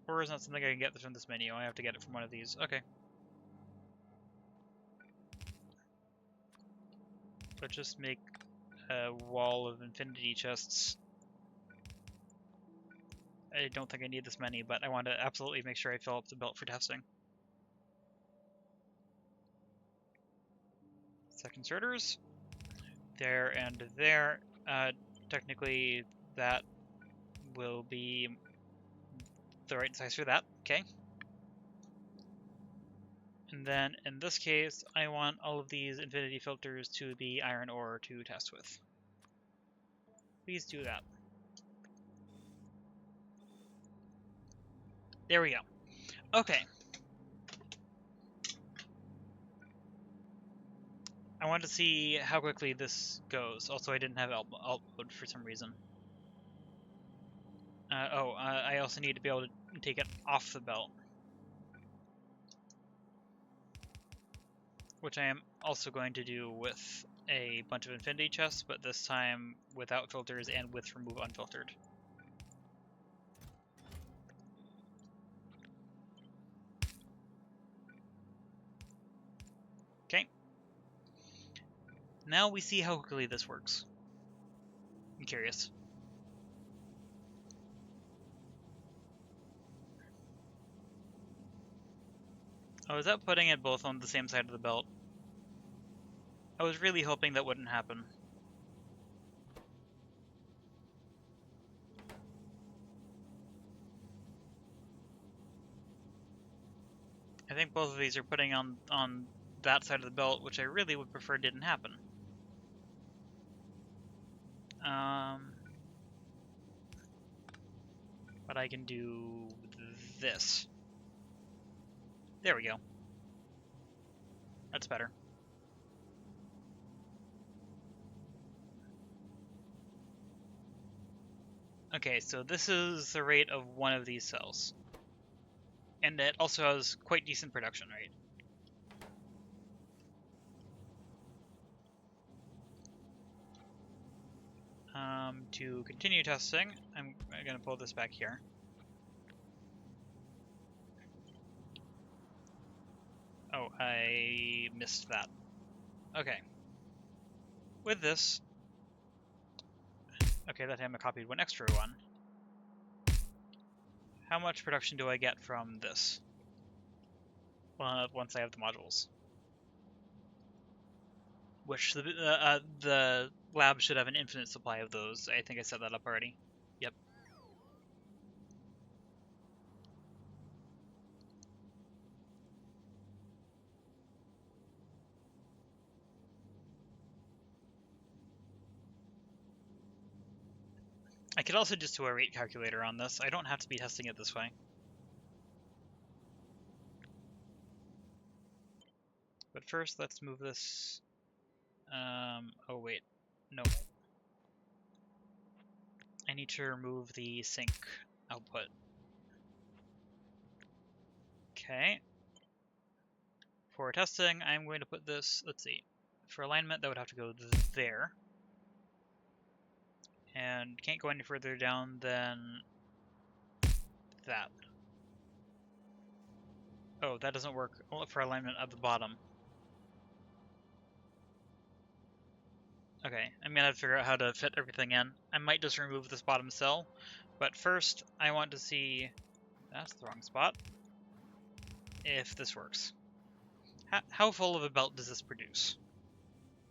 Ore is not something I can get from this menu. I have to get it from one of these. Okay. Let's just make a wall of infinity chests. I don't think I need this many, but I want to absolutely make sure I fill up the belt for testing. Second inserters. There and there. Technically, that will be the right size for that. Okay. And then, in this case, I want all of these infinity filters to be iron ore to test with. Please do that. There we go. Okay. I want to see how quickly this goes. Also, I didn't have alt mode for some reason. I also need to be able to take it off the belt. Which I am also going to do with a bunch of infinity chests, but this time without filters and with remove unfiltered. Okay. Now we see how quickly this works. I'm curious. Oh, is that putting it both on the same side of the belt? I was really hoping that wouldn't happen. I think both of these are putting on that side of the belt, which I really would prefer didn't happen. But I can do this. There we go. That's better. Okay, so this is the rate of one of these cells. And it also has quite decent production rate. To continue testing, I'm going to pull this back here. Oh, I missed that. Okay. With this... Okay, that time I copied one extra one. How much production do I get from this? Well, once I have the modules. Which the lab should have an infinite supply of those. I think I set that up already. Yep. I could also just do a rate calculator on this. I don't have to be testing it this way. But first, let's move this. Oh wait, no. I need to remove the sync output. Okay. For testing, I'm going to put this, let's see. For alignment, that would have to go there. And can't go any further down than that. Oh, that doesn't work for alignment at the bottom. Okay, I'm gonna have to figure out how to fit everything in. I might just remove this bottom cell, but first I want to see, that's the wrong spot, if this works. How full of a belt does this produce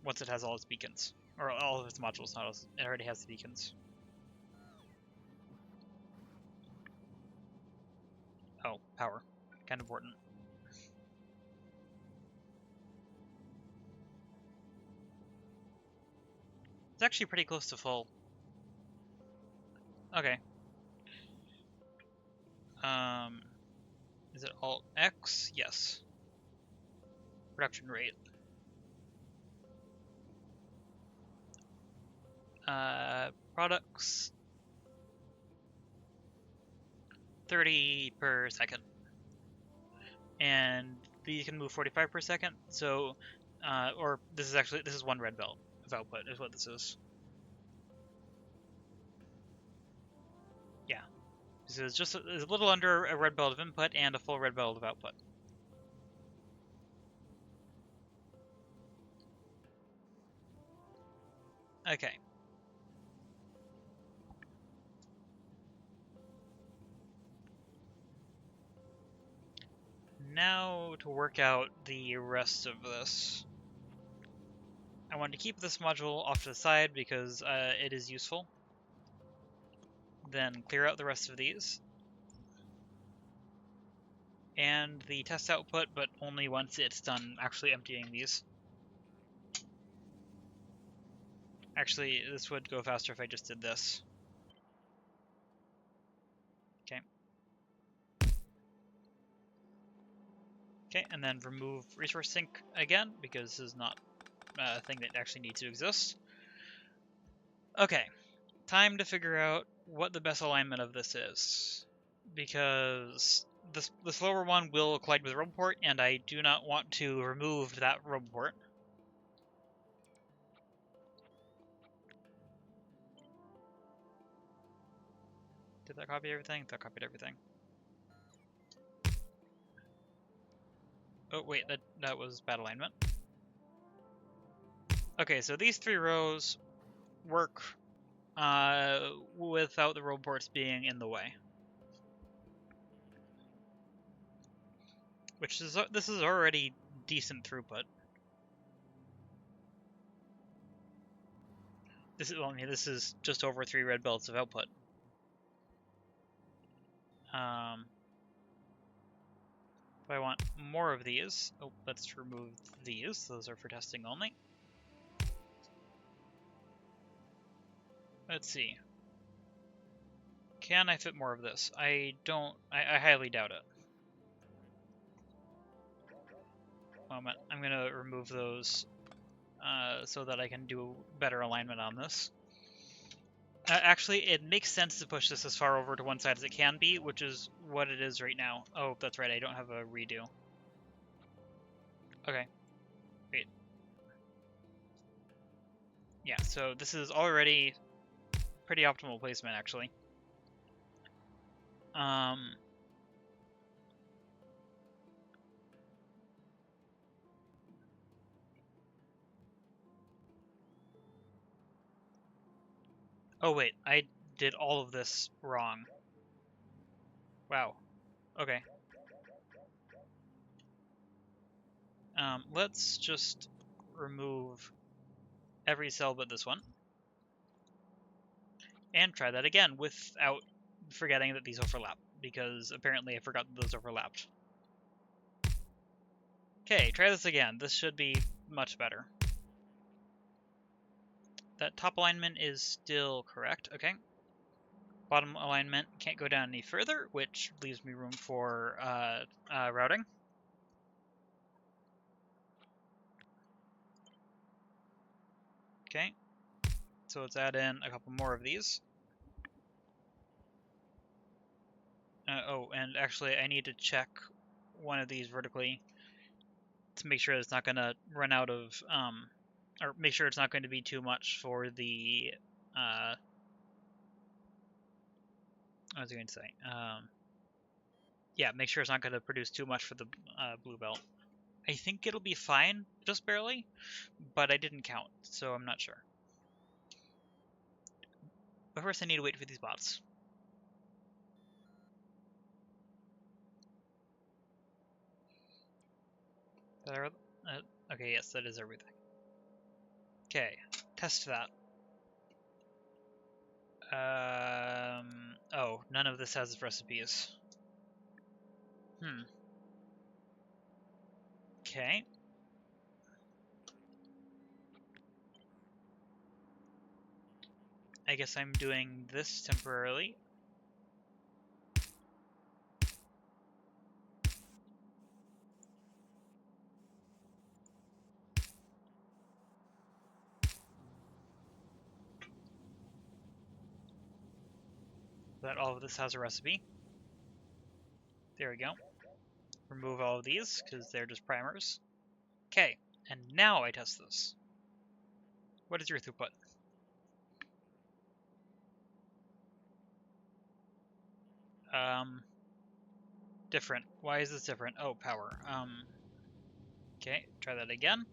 once it has all its beacons? Or all of its modules, not all, it already has the beacons. Oh, power. Kind of important. It's actually pretty close to full. Okay. Is it Alt X? Yes. Production rate. Products. 30 per second. And these can move 45 per second, so, or this is one red belt of output, is what this is. Yeah. This is just a little under a red belt of input and a full red belt of output. Okay. Now to work out the rest of this. I want to keep this module off to the side because it is useful. Then clear out the rest of these. And the test output, but only once it's done actually emptying these. Actually, this would go faster if I just did this. Okay. Okay, and then remove resource sync again, because this is not a thing that actually needs to exist. Okay, time to figure out what the best alignment of this is. Because this lower one will collide with the robo port, and I do not want to remove that robo port. Did that copy everything? That copied everything. Oh wait, that was bad alignment. Okay, so these three rows work without the robo ports being in the way. Which is, this is already decent throughput. This is just over 3 red belts of output. If I want more of these, oh, let's remove these. Those are for testing only. Let's see. Can I fit more of this? I highly doubt it. Moment, I'm gonna remove those so that I can do better alignment on this. Actually, it makes sense to push this as far over to one side as it can be, which is what it is right now. Oh, that's right, I don't have a redo. Okay, wait. Yeah, so this is already pretty optimal placement, actually. Oh wait, I did all of this wrong. Wow. Okay. Let's just remove every cell but this one. And try that again without forgetting that these overlap, because apparently I forgot that those overlapped. Okay, try this again. This should be much better. That top alignment is still correct, okay. Bottom alignment can't go down any further, which leaves me room for routing. Okay, so let's add in a couple more of these. Oh, and actually I need to check one of these vertically to make sure it's not going to run out of, or make sure it's not going to be too much for the, what was I going to say? Yeah, make sure it's not going to produce too much for the blue belt. I think it'll be fine, just barely, but I didn't count, so I'm not sure. But first I need to wait for these bots. Okay, yes, that is everything. Okay, test that. Oh, none of this has recipes. Okay. I guess I'm doing this temporarily. That all of this has a recipe. There we go. Remove all of these, because they're just primers. Okay, and now I test this. What is your throughput? Different. Why is this different? Oh, power. Okay, try that again.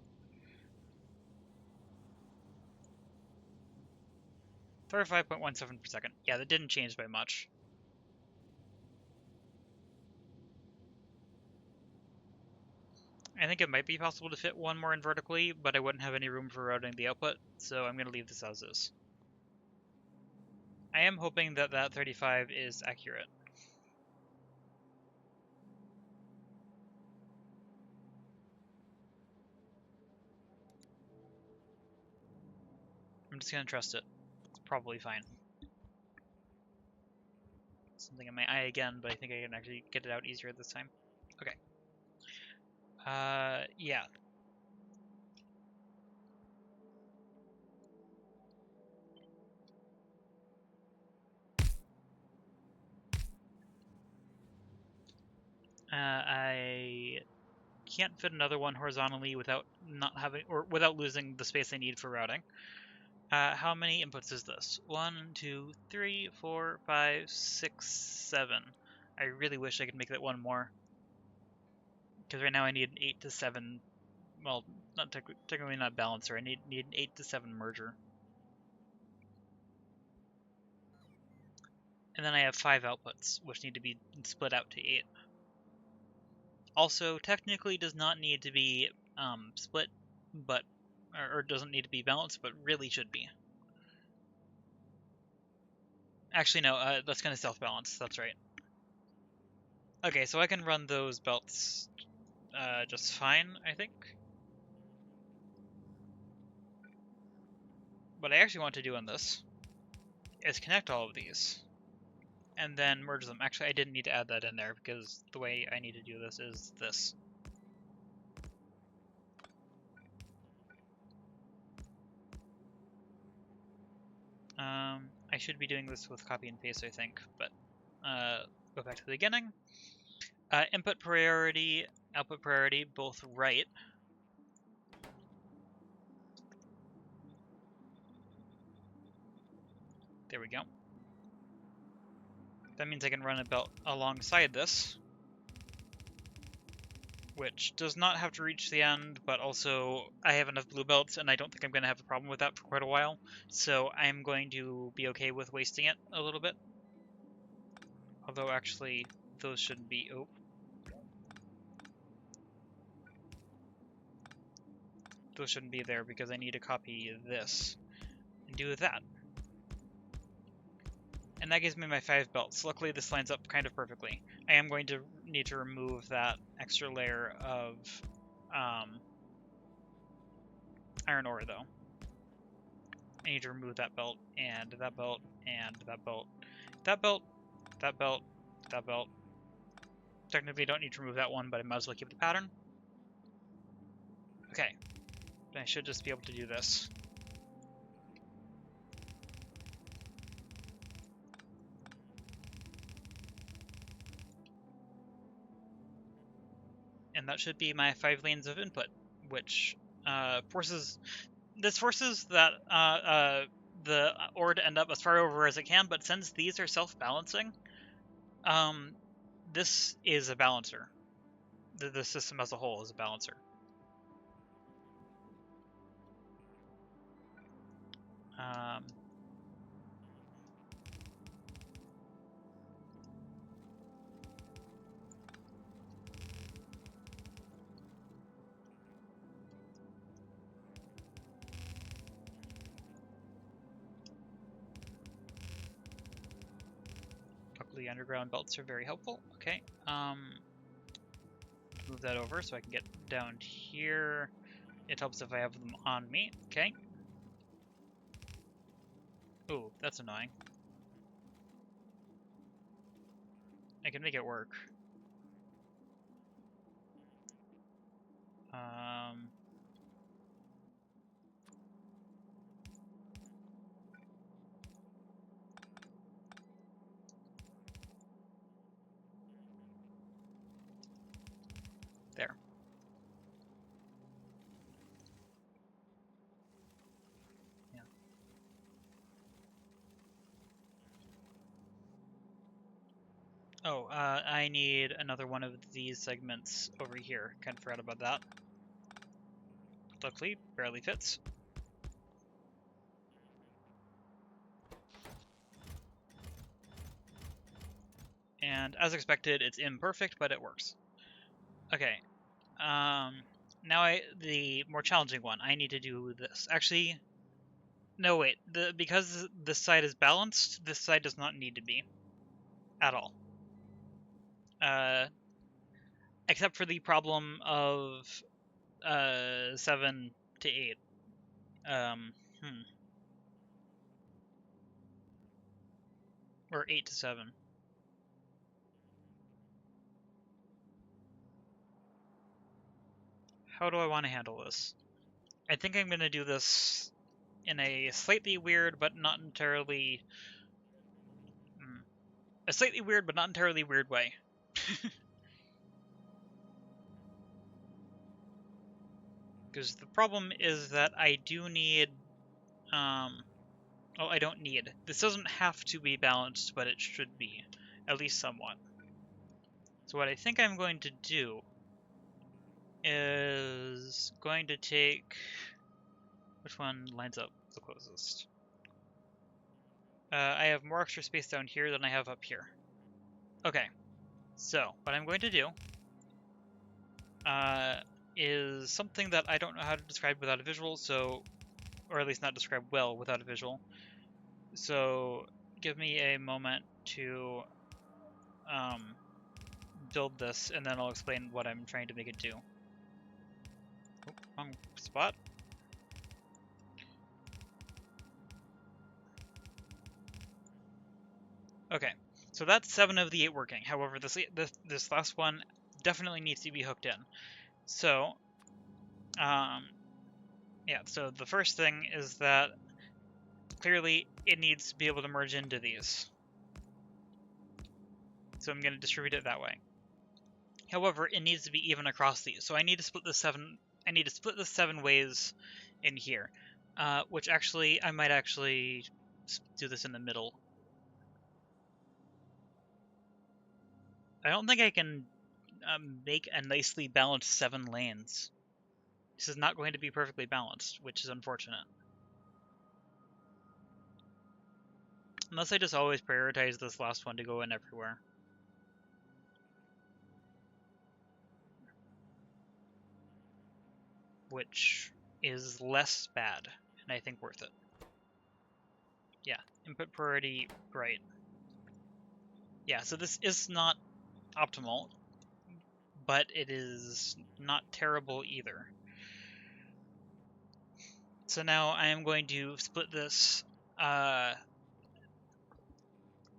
35.17 per second. Yeah, that didn't change by much. I think it might be possible to fit one more in vertically, but I wouldn't have any room for routing the output, so I'm going to leave this as is. I am hoping that that 35 is accurate. I'm just going to trust it. It's probably fine. Something in my eye again, but I think I can actually get it out easier this time. Okay. Yeah. I can't fit another one horizontally without not having, or without losing the space I need for routing. How many inputs is this? 1, 2, 3, 4, 5, 6, 7. I really wish I could make that one more. Because right now I need an 8 to 7, well, not technically not balancer, I need an 8 to 7 merger. And then I have 5 outputs, which need to be split out to 8. Also, technically does not need to be split, but or doesn't need to be balanced, but really should be. Actually, no, that's going to self-balance. That's right. Okay, so I can run those belts just fine, I think. What I actually want to do on this is connect all of these and then merge them. Actually, I didn't need to add that in there because the way I need to do this is this. I should be doing this with copy and paste, I think, but go back to the beginning. Input priority, output priority, both right. There we go. That means I can run a belt alongside this, which does not have to reach the end, but also I have enough blue belts, and I don't think I'm going to have a problem with that for quite a while, so I'm going to be okay with wasting it a little bit. Although, actually, those shouldn't be... Oh. Those shouldn't be there, because I need to copy this and do that. And that gives me my 5 belts. Luckily, this lines up kind of perfectly. I am going to need to remove that extra layer of iron ore, though. I need to remove that belt, and that belt, and that belt. that belt, that belt, that belt. Technically, I don't need to remove that one, but I might as well keep the pattern. Okay, I should just be able to do this. And that should be my 5 lanes of input, which forces that the ore to end up as far over as it can. But since these are self-balancing, this is a balancer. The system as a whole is a balancer. Luckily, underground belts are very helpful. Okay, move that over so I can get down here. It helps if I have them on me. Okay. Ooh, that's annoying. I can make it work. There. Yeah. Oh, I need another one of these segments over here. Kind of forgot about that. Luckily, barely fits. And as expected, it's imperfect, but it works. Okay. Now the more challenging one. I need to do this. Actually, no, wait. Because this side is balanced, this side does not need to be at all. Except for the problem of 7 to 8. Or 8 to 7. How do I want to handle this? I think I'm going to do this in a slightly weird but not entirely... a slightly weird but not entirely weird way. Because the problem is that I do need... oh, I don't need. This doesn't have to be balanced, but it should be. At least somewhat. So what I think I'm going to do is going to take... Which one lines up the closest? I have more extra space down here than I have up here. Okay, so what I'm going to do is something that I don't know how to describe without a visual, so, or at least not describe well without a visual. So give me a moment to build this, and then I'll explain what I'm trying to make it do. Oh, wrong spot. Okay, so that's 7 of the 8 working. However, this last one definitely needs to be hooked in. So, yeah, so the first thing is that clearly it needs to be able to merge into these. So I'm going to distribute it that way. However, it needs to be even across these. So I need to split the 7. I need to split the 7 ways in here, which actually I might actually do this in the middle. I don't think I can make a nicely balanced 7 lanes. This is not going to be perfectly balanced, which is unfortunate. Unless I just always prioritize this last one to go in everywhere. Which is less bad, and I think worth it. Yeah, input priority, right. Yeah, so this is not optimal, but it is not terrible either. So now I am going to split this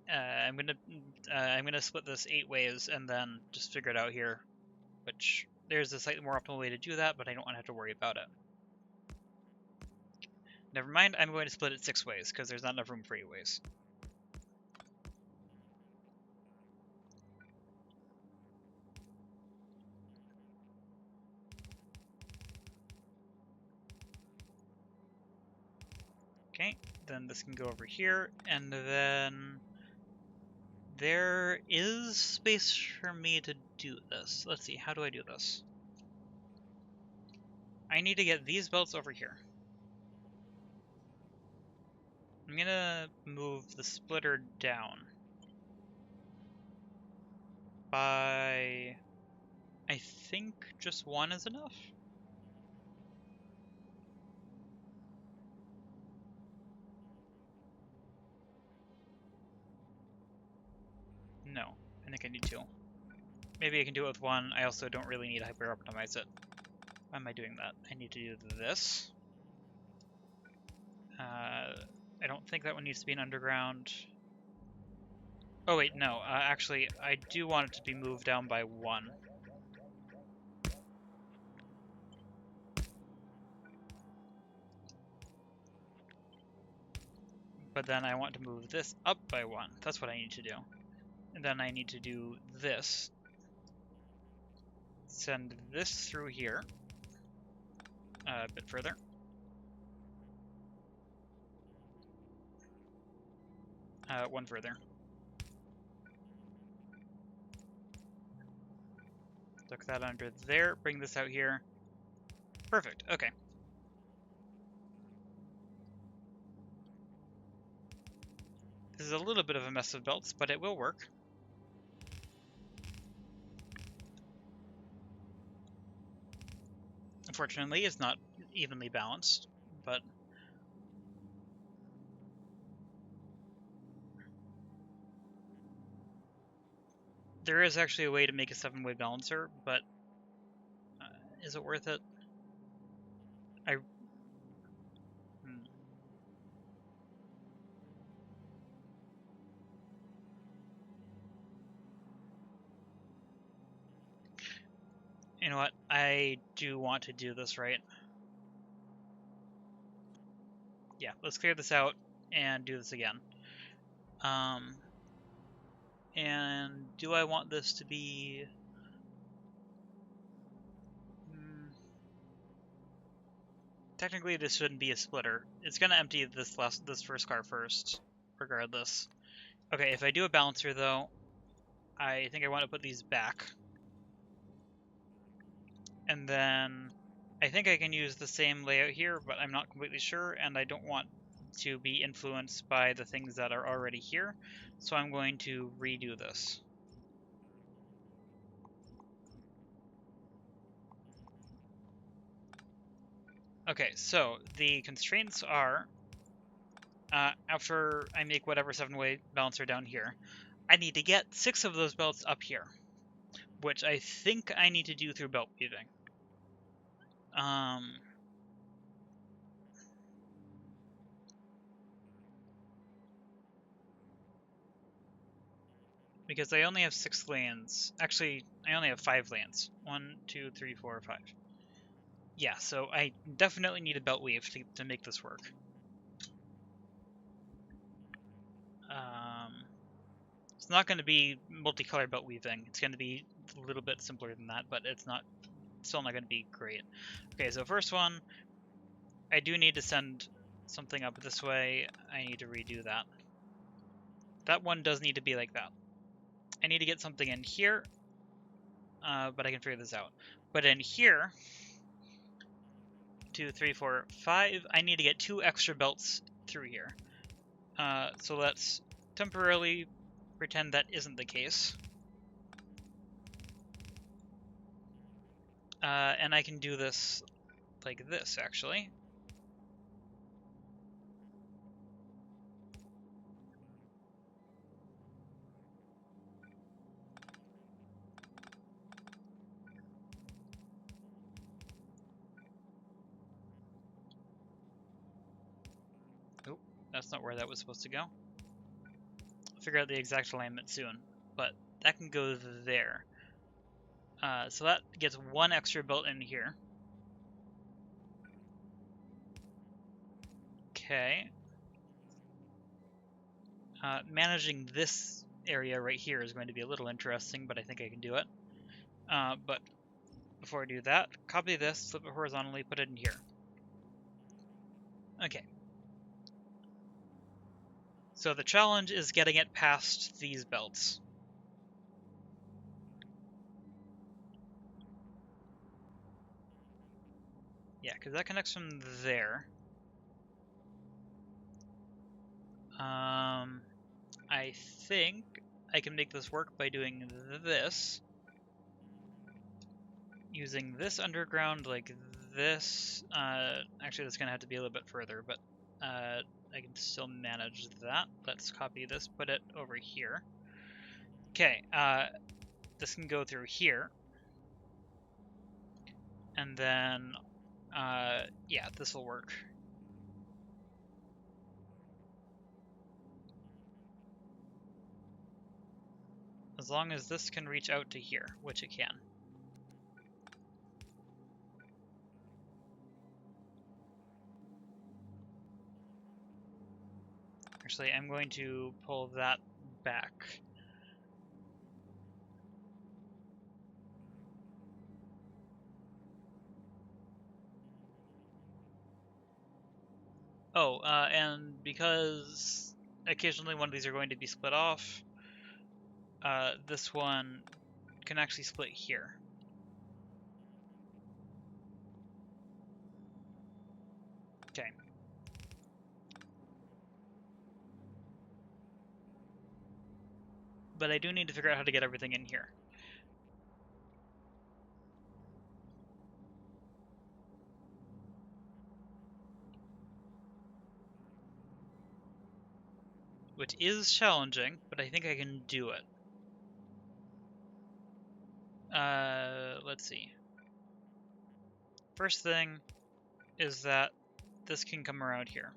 I'm gonna split this 8 ways and then just figure it out here, which there's a slightly more optimal way to do that, but I don't want to have to worry about it. Never mind, I'm going to split it 6 ways because there's not enough room for 8 ways. Okay, then this can go over here, and then there is space for me to do this. Let's see, how do I do this? I need to get these belts over here. I'm gonna move the splitter down by, I think just 1 is enough. No, I think I need 2. Maybe I can do it with 1. I also don't really need to hyper optimize it. Why am I doing that? I need to do this. I don't think that one needs to be an underground. Oh wait, no. Actually, I do want it to be moved down by 1. But then I want to move this up by 1. That's what I need to do. And then I need to do this. Send this through here. A bit further. One further. Tuck that under there. Bring this out here. Perfect. Okay. This is a little bit of a mess of belts, but it will work. Unfortunately, it's not evenly balanced, but there is actually a way to make a 7-way balancer, but is it worth it? You know what? I do want to do this right. Yeah, let's clear this out and do this again. And do I want this to be... Technically, this shouldn't be a splitter. It's gonna empty this first car first, regardless. Okay, if I do a balancer though, I think I want to put these back. And then I think I can use the same layout here, but I'm not completely sure, and I don't want to be influenced by the things that are already here, so I'm going to redo this. Okay, so the constraints are, after I make whatever 7-way balancer down here, I need to get 6 of those belts up here, which I think I need to do through belt weaving. Because I only have 6 lanes. Actually, I only have 5 lanes. 1, 2, 3, 4, 5. Yeah, so I definitely need a belt weave to make this work. It's not going to be multicolor belt weaving. It's going to be a little bit simpler than that, but it's still not going to be great. Okay, so first one, I do need to send something up this way. I need to redo that. That one does need to be like that. I need to get something in here, but I can figure this out. But in here, 2, 3, 4, 5, I need to get 2 extra belts through here. So let's temporarily pretend that isn't the case. And I can do this like this, actually. Oh, that's not where that was supposed to go. figure out the exact alignment soon, but that can go there. So that gets one extra belt in here. Okay. Managing this area right here is going to be a little interesting, but I think I can do it. But before I do that, copy this, flip it horizontally, put it in here. Okay. So the challenge is getting it past these belts. Yeah, because that connects from there. I think I can make this work by doing this. Using this underground like this. Actually, that's going to have to be a little bit further, but I can still manage that. Let's copy this, put it over here. Okay, this can go through here. And then, yeah, this will work. As long as this can reach out to here, which it can. Actually, I'm going to pull that back. Oh, and because occasionally one of these are going to be split off, this one can actually split here. Okay. But I do need to figure out how to get everything in here. Which is challenging, but I think I can do it. Let's see. First thing is that this can come around here.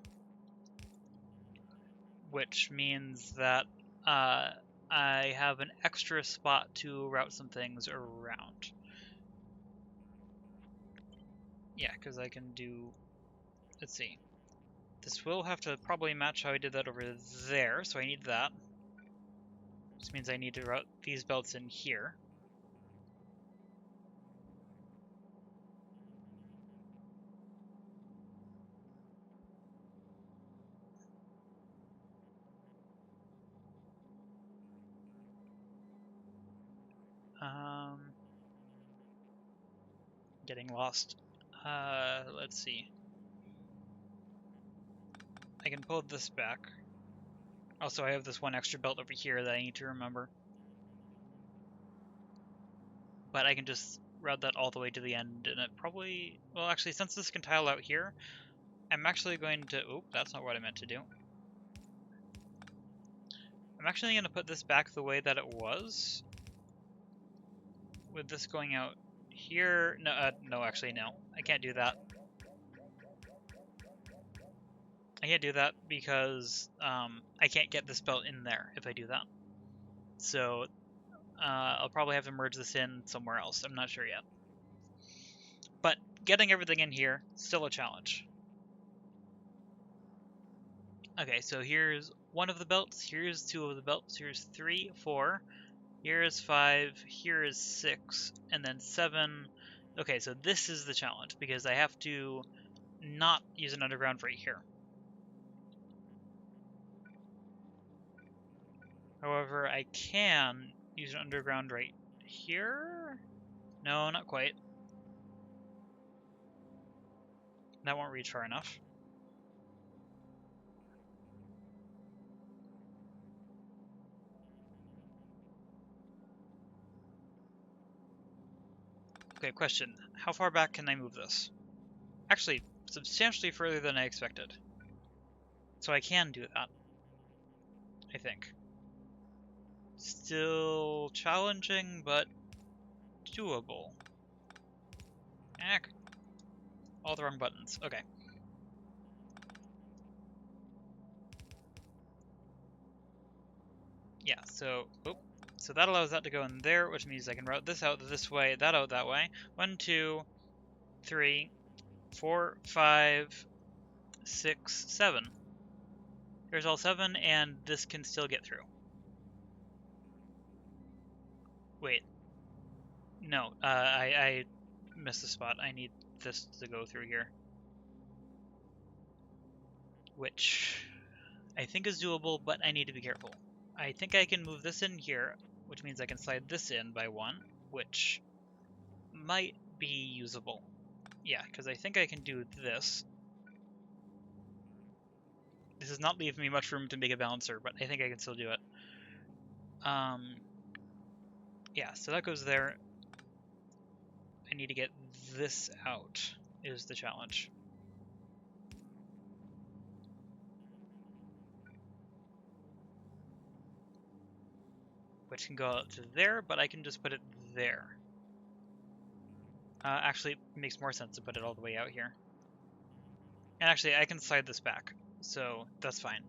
Which means that I have an extra spot to route some things around. Yeah, because I can do... Let's see. This will have to probably match how I did that over there, so I need that. Which means I need to route these belts in here. Getting lost. Let's see. I can pull this back. Also, I have this one extra belt over here that I need to remember. But I can just route that all the way to the end, and it probably... Well, actually, since this can tile out here, I'm actually going to... Oh, that's not what I meant to do. I'm actually going to put this back the way that it was. With this going out here... No, actually, no. I can't do that. I can't do that because I can't get this belt in there if I do that. So I'll probably have to merge this in somewhere else. I'm not sure yet. But getting everything in here, still a challenge. Okay, so here's one of the belts, here's two of the belts, here's 3, 4, here's 5, here is 6, and then 7. Okay, so this is the challenge, because I have to not use an underground right here. However, I can use an underground right here? No, not quite. That won't reach far enough. Okay, question. How far back can I move this? Actually, substantially further than I expected. So I can do that, I think. Still challenging, but doable. Heck. All the wrong buttons. Okay. Yeah, so so that allows that to go in there, which means I can route this out this way, that out that way. 1, 2, 3, 4, 5, 6, 7. There's all 7, and this can still get through. Wait. No, I missed the spot. I need this to go through here. Which I think is doable, but I need to be careful. I think I can move this in here, which means I can slide this in by 1, which might be usable. Yeah, because I think I can do this. This is not leaving me much room to make a balancer, but I think I can still do it. Yeah, so that goes there. I need to get this out, is the challenge. Which can go out to there, but I can just put it there. Actually, it makes more sense to put it all the way out here. And actually, I can slide this back, so that's fine.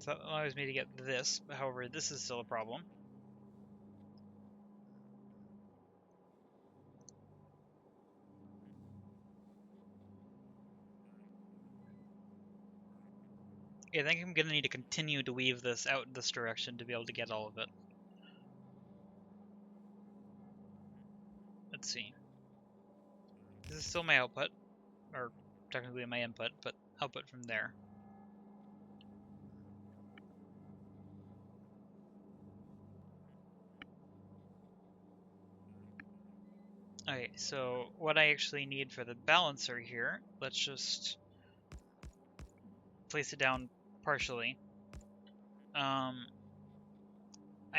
So that allows me to get this, however, this is still a problem. Yeah, I think I'm going to need to continue to weave this out in this direction to be able to get all of it. Let's see. This is still my output, or technically my input, but output from there. Okay, so what I actually need for the balancer here, let's just place it down partially. I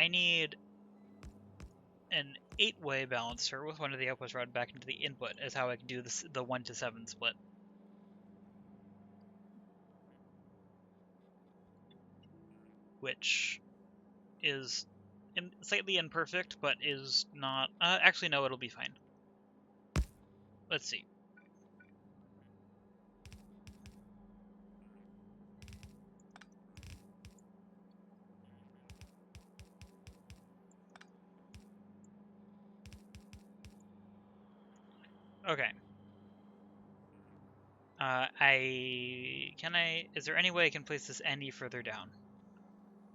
need an 8-way balancer with one of the outputs routed back into the input is how I can do this, the 1 to 7 split. Which is slightly imperfect, but is not... actually, no, it'll be fine. Let's see. Okay. Is there any way I can place this any further down?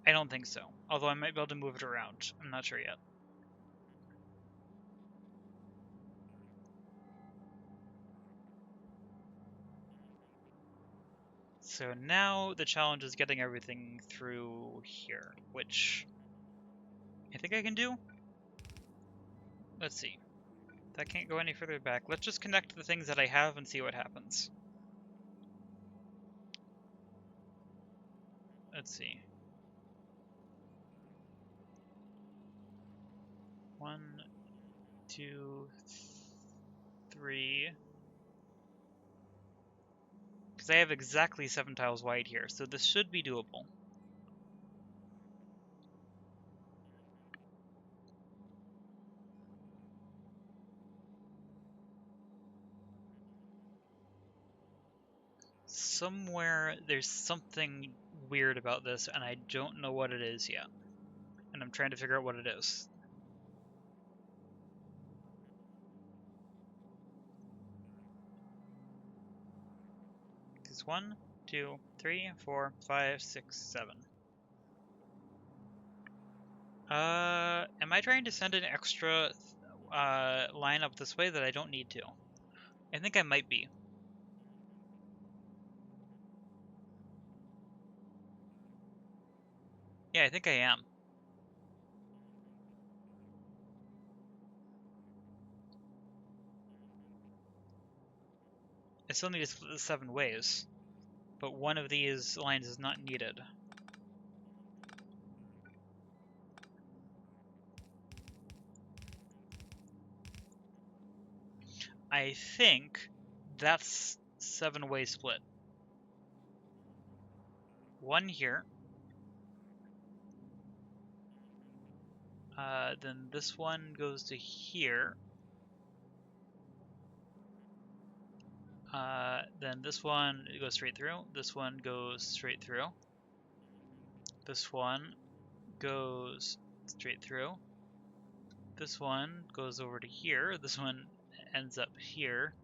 I don't think so. Although I might be able to move it around. I'm not sure yet. So now the challenge is getting everything through here, which I think I can do. Let's see. That can't go any further back. Let's just connect the things that I have and see what happens. Let's see. 1, 2, 3. Because I have exactly 7 tiles wide here, so this should be doable. Somewhere there's something weird about this, and I don't know what it is yet. And I'm trying to figure out what it is. It's 1, 2, 3, 4, 5, 6, 7. Am I trying to send an extra line up this way that I don't need to? I think I might be. Yeah, I think I am. I still need to split this 7 ways, but one of these lines is not needed. I think that's 7-way split. 1 here. Then this one goes to here. Then this one goes straight through. This one goes straight through. This one goes straight through. This one goes over to here. This one ends up here.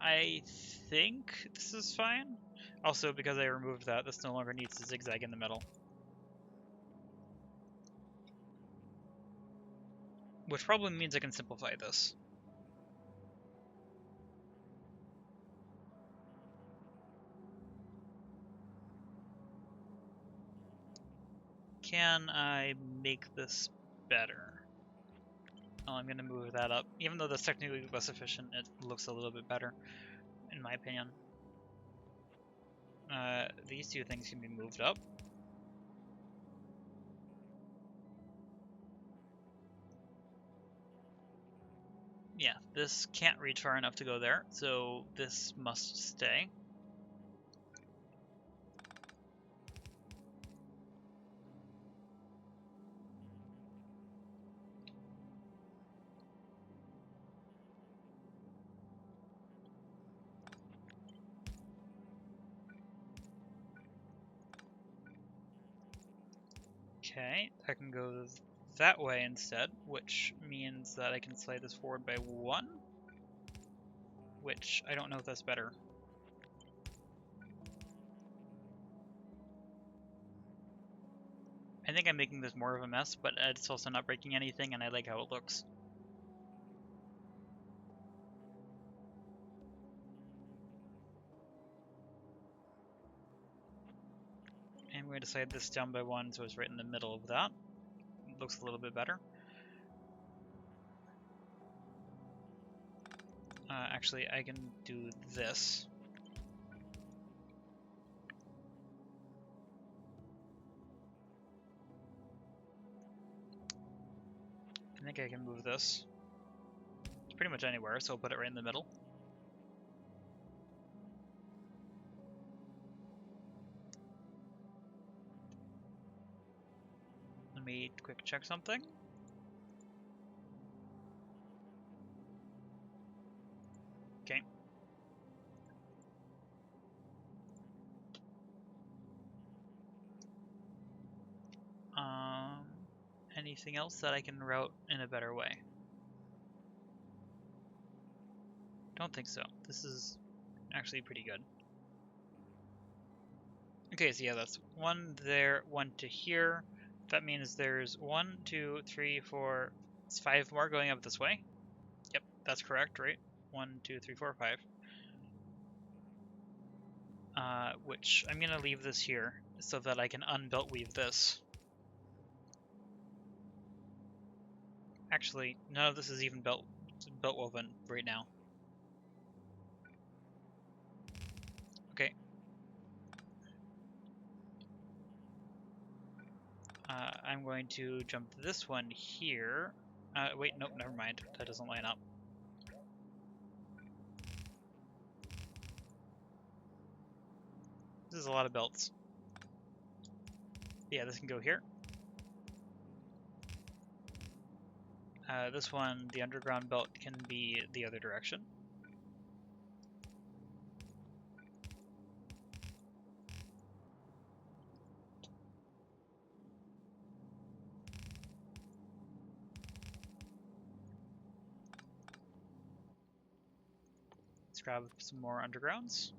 I think this is fine. Also, because I removed that, this no longer needs to zigzag in the middle. Which probably means I can simplify this. Can I make this better? Oh, I'm going to move that up. Even though that's technically less efficient, it looks a little bit better, in my opinion. These two things can be moved up. Yeah, this can't reach far enough to go there, so this must stay. Okay, I can go that way instead, which means that I can slide this forward by 1, which I don't know if that's better. I think I'm making this more of a mess, but it's also not breaking anything, and I like how it looks. I'm going to slide this down by 1 so it's right in the middle of that. It looks a little bit better. Actually, I can do this. I think I can move this. It's pretty much anywhere, so I'll put it right in the middle. Let me quick check something. Okay. Anything else that I can route in a better way? Don't think so. This is actually pretty good. Okay, so yeah, that's 1 there, 1 to here. That means there's 1, 2, 3, 4, it's 5 more going up this way. Yep, that's correct, right? 1, 2, 3, 4, 5. Which I'm gonna leave this here so that I can unbelt weave this. Actually, none of this is even belt woven right now. Okay. I'm going to jump this one here. Wait, nope, never mind. That doesn't line up. This is a lot of belts. Yeah, this can go here. This one, the underground belt, can be the other direction. Let's grab some more undergrounds.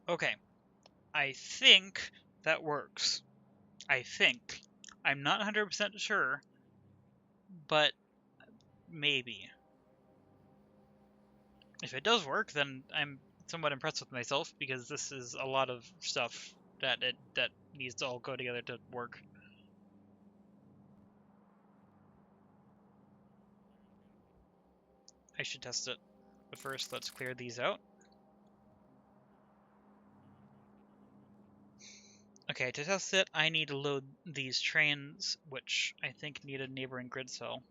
Okay, I think that works. I think. I'm not 100% sure, but maybe. If it does work, then I'm somewhat impressed with myself, because this is a lot of stuff that needs to all go together to work. I should test it. But first, let's clear these out. Okay, to test it, I need to load these trains, which I think need a neighboring grid cell.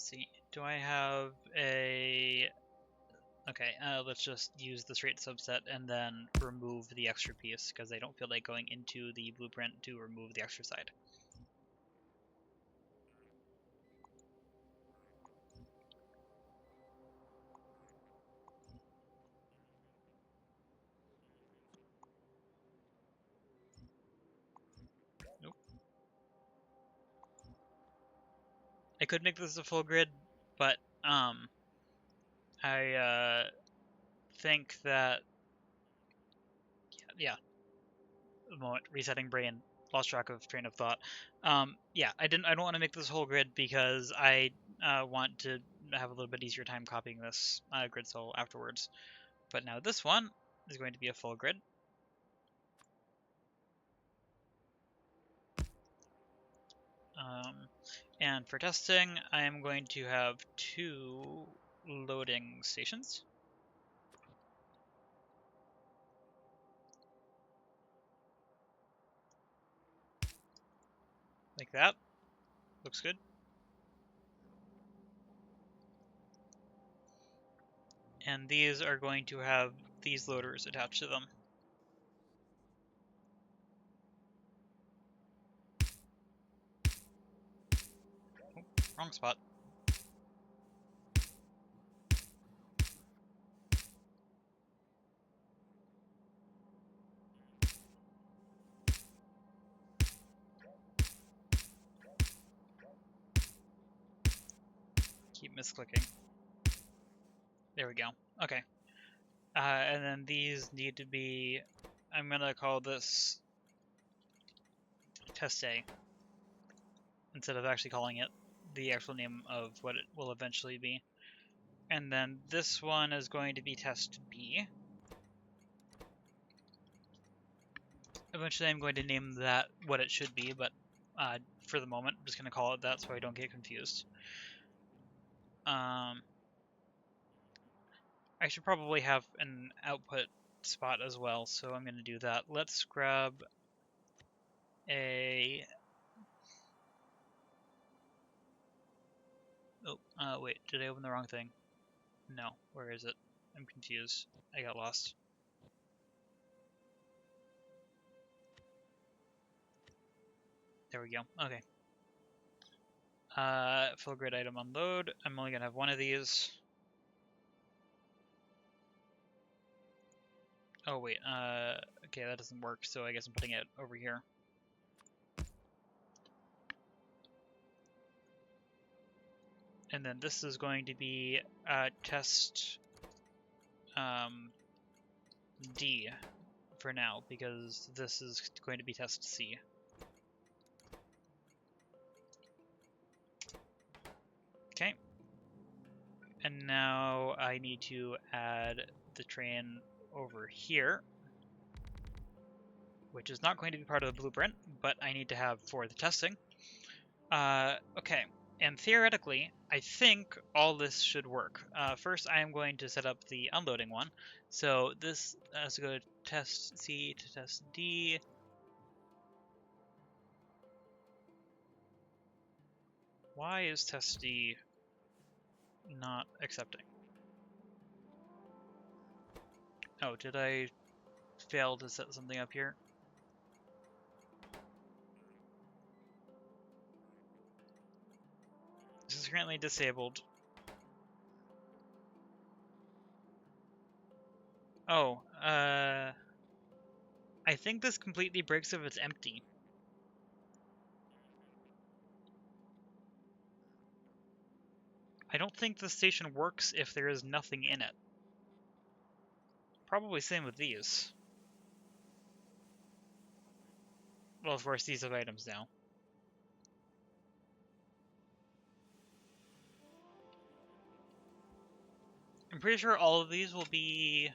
Let's see. Do I have a... Okay, let's just use the straight subset and then remove the extra piece because I don't feel like going into the blueprint to remove the extra side. Nope. I could make this a full grid, but I think that yeah. A moment, resetting brain, lost track of train of thought. Yeah, I don't want to make this whole grid because I want to have a little bit easier time copying this grid cell afterwards. But now this one is going to be a full grid. And for testing, I am going to have 2 loading stations. Like that. Looks good. And these are going to have these loaders attached to them. Oh, wrong spot. Keep misclicking. There we go. Okay. And then these need to be, I'm going to call this test A instead of actually calling it the actual name of what it will eventually be. And then this one is going to be test B. Eventually I'm going to name that what it should be, but for the moment I'm just going to call it that so I don't get confused. I should probably have an output spot as well, so I'm going to do that. Let's grab a... Oh, wait, did I open the wrong thing? No, where is it? I'm confused. I got lost. There we go. Okay. Full grid item unload. I'm only gonna have one of these. Oh wait, okay, that doesn't work, so I guess I'm putting it over here. And then this is going to be test D for now, because this is going to be test C. Okay. And now I need to add the train over here, which is not going to be part of the blueprint, but I need to have for the testing. Okay, and theoretically, I think all this should work. First, I am going to set up the unloading one. So this has to go to test C to test D. Why is test D not accepting? Oh, did I fail to set something up here? This is currently disabled. Oh, I think this completely breaks if it's empty. I don't think the station works if there is nothing in it. Probably same with these. Well, of course, these have items now. I'm pretty sure all of these will be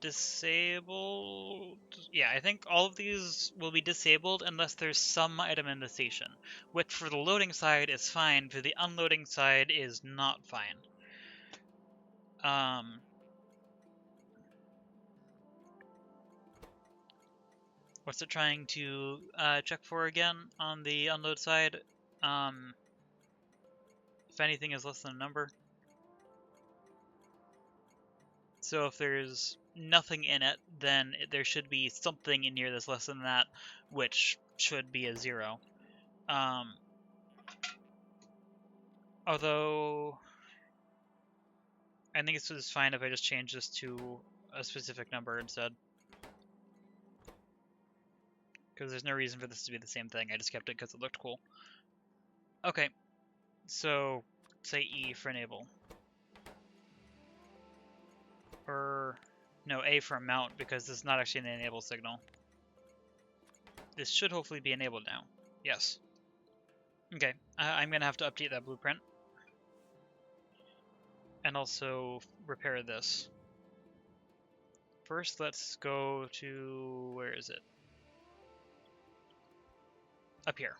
disabled. Yeah, I think all of these will be disabled unless there's some item in the station, which for the loading side is fine, for the unloading side is not fine. What's it trying to check for again on the unload side? if anything is less than a number. So if there's nothing in it, then there should be something in here that's less than that, which should be a 0. Although, I think this is fine if I just change this to a specific number instead. Because there's no reason for this to be the same thing, I just kept it because it looked cool. Okay, so say E for enable. Or, no, A for mount, because this is not actually an enable signal. This should hopefully be enabled now. Yes. Okay, I'm going to have to update that blueprint. And also repair this. First, let's go to, where is it? Up here.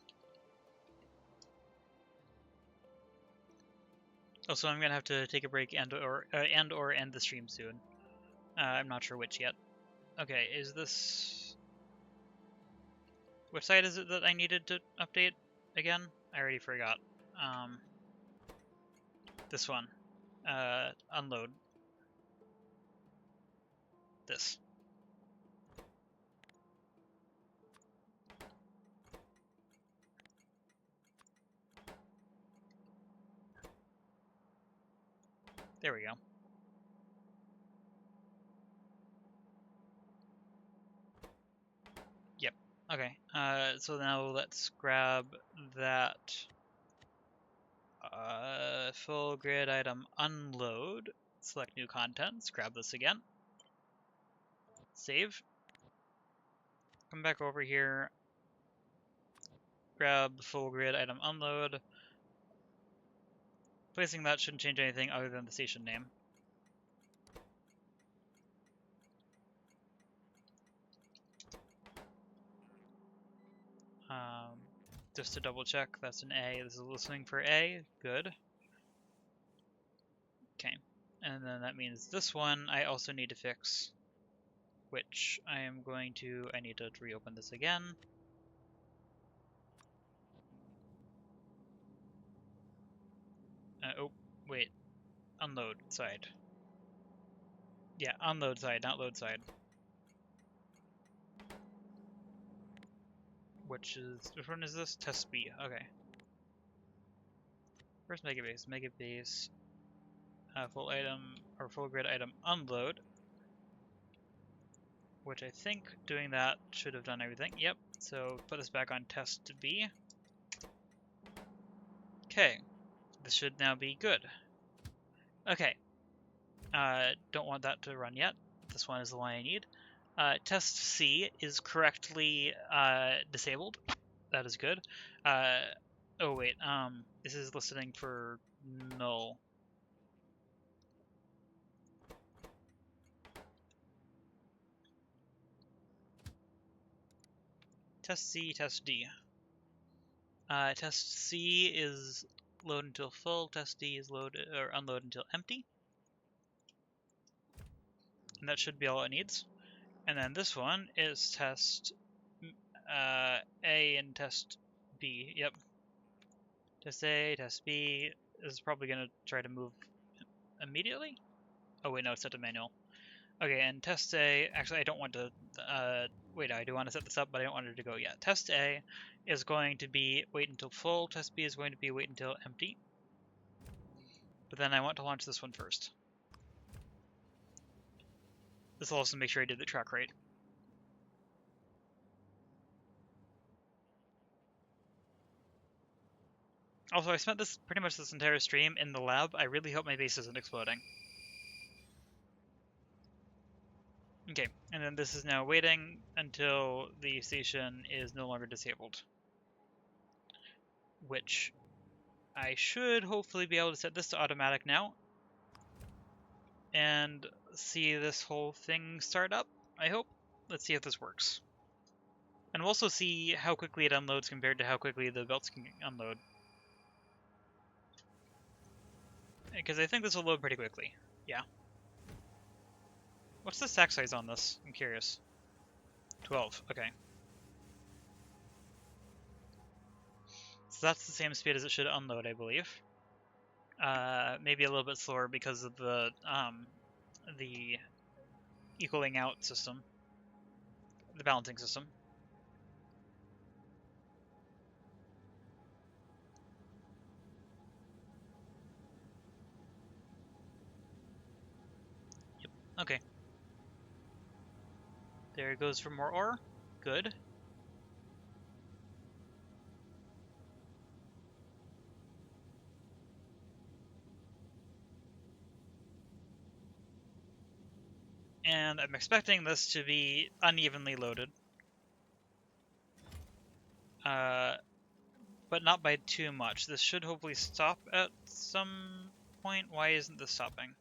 Also, I'm going to have to take a break and or end the stream soon. I'm not sure which yet. Okay, is this... Which site is it that I needed to update again? I already forgot. This one. Unload. This. There we go. Yep. Okay. So now let's grab that full grid item unload. Select new contents. Grab this again. Save. Come back over here. Grab the full grid item unload. Placing that shouldn't change anything other than the station name. Just to double check, that's an A. This is listening for A. Good. Okay. And then that means this one I also need to fix, which I need to reopen this again. Oh, wait. Unload side. Yeah, unload side, not load side. Which one is this? Test B. Okay. Where's Megabase? Megabase. Full grid item unload. Which I think doing that should have done everything. Yep. So put this back on test B. Okay. This should now be good. Okay. Don't want that to run yet. This one is the one I need. Test C is correctly disabled. That is good. Oh wait, this is listening for null. Test C, test D. Test C is load until full. Test D is load or unload until empty. And that should be all it needs. And then this one is test A and test B. Yep. Test A, test B. This is probably going to try to move immediately. Oh wait, no, it's set to manual. Okay, and test A, actually I don't want to, wait, I do want to set this up, but I don't want it to go yet. Test A is going to be wait until full, test B is going to be wait until empty. But then I want to launch this one first. This will also make sure I did the track right. Also, I spent pretty much this entire stream in the lab. I really hope my base isn't exploding. Okay, and then this is now waiting until the station is no longer disabled. Which I should hopefully be able to set this to automatic now. And see this whole thing start up, I hope. Let's see if this works. And we'll also see how quickly it unloads compared to how quickly the belts can unload. Because I think this will load pretty quickly. Yeah. What's the stack size on this? I'm curious. 12, okay. So that's the same speed as it should unload, I believe. Maybe a little bit slower because of the equaling out system, the balancing system. Yep. Okay. There it goes for more ore. Good. And I'm expecting this to be unevenly loaded. But not by too much. This should hopefully stop at some point. Why isn't this stopping?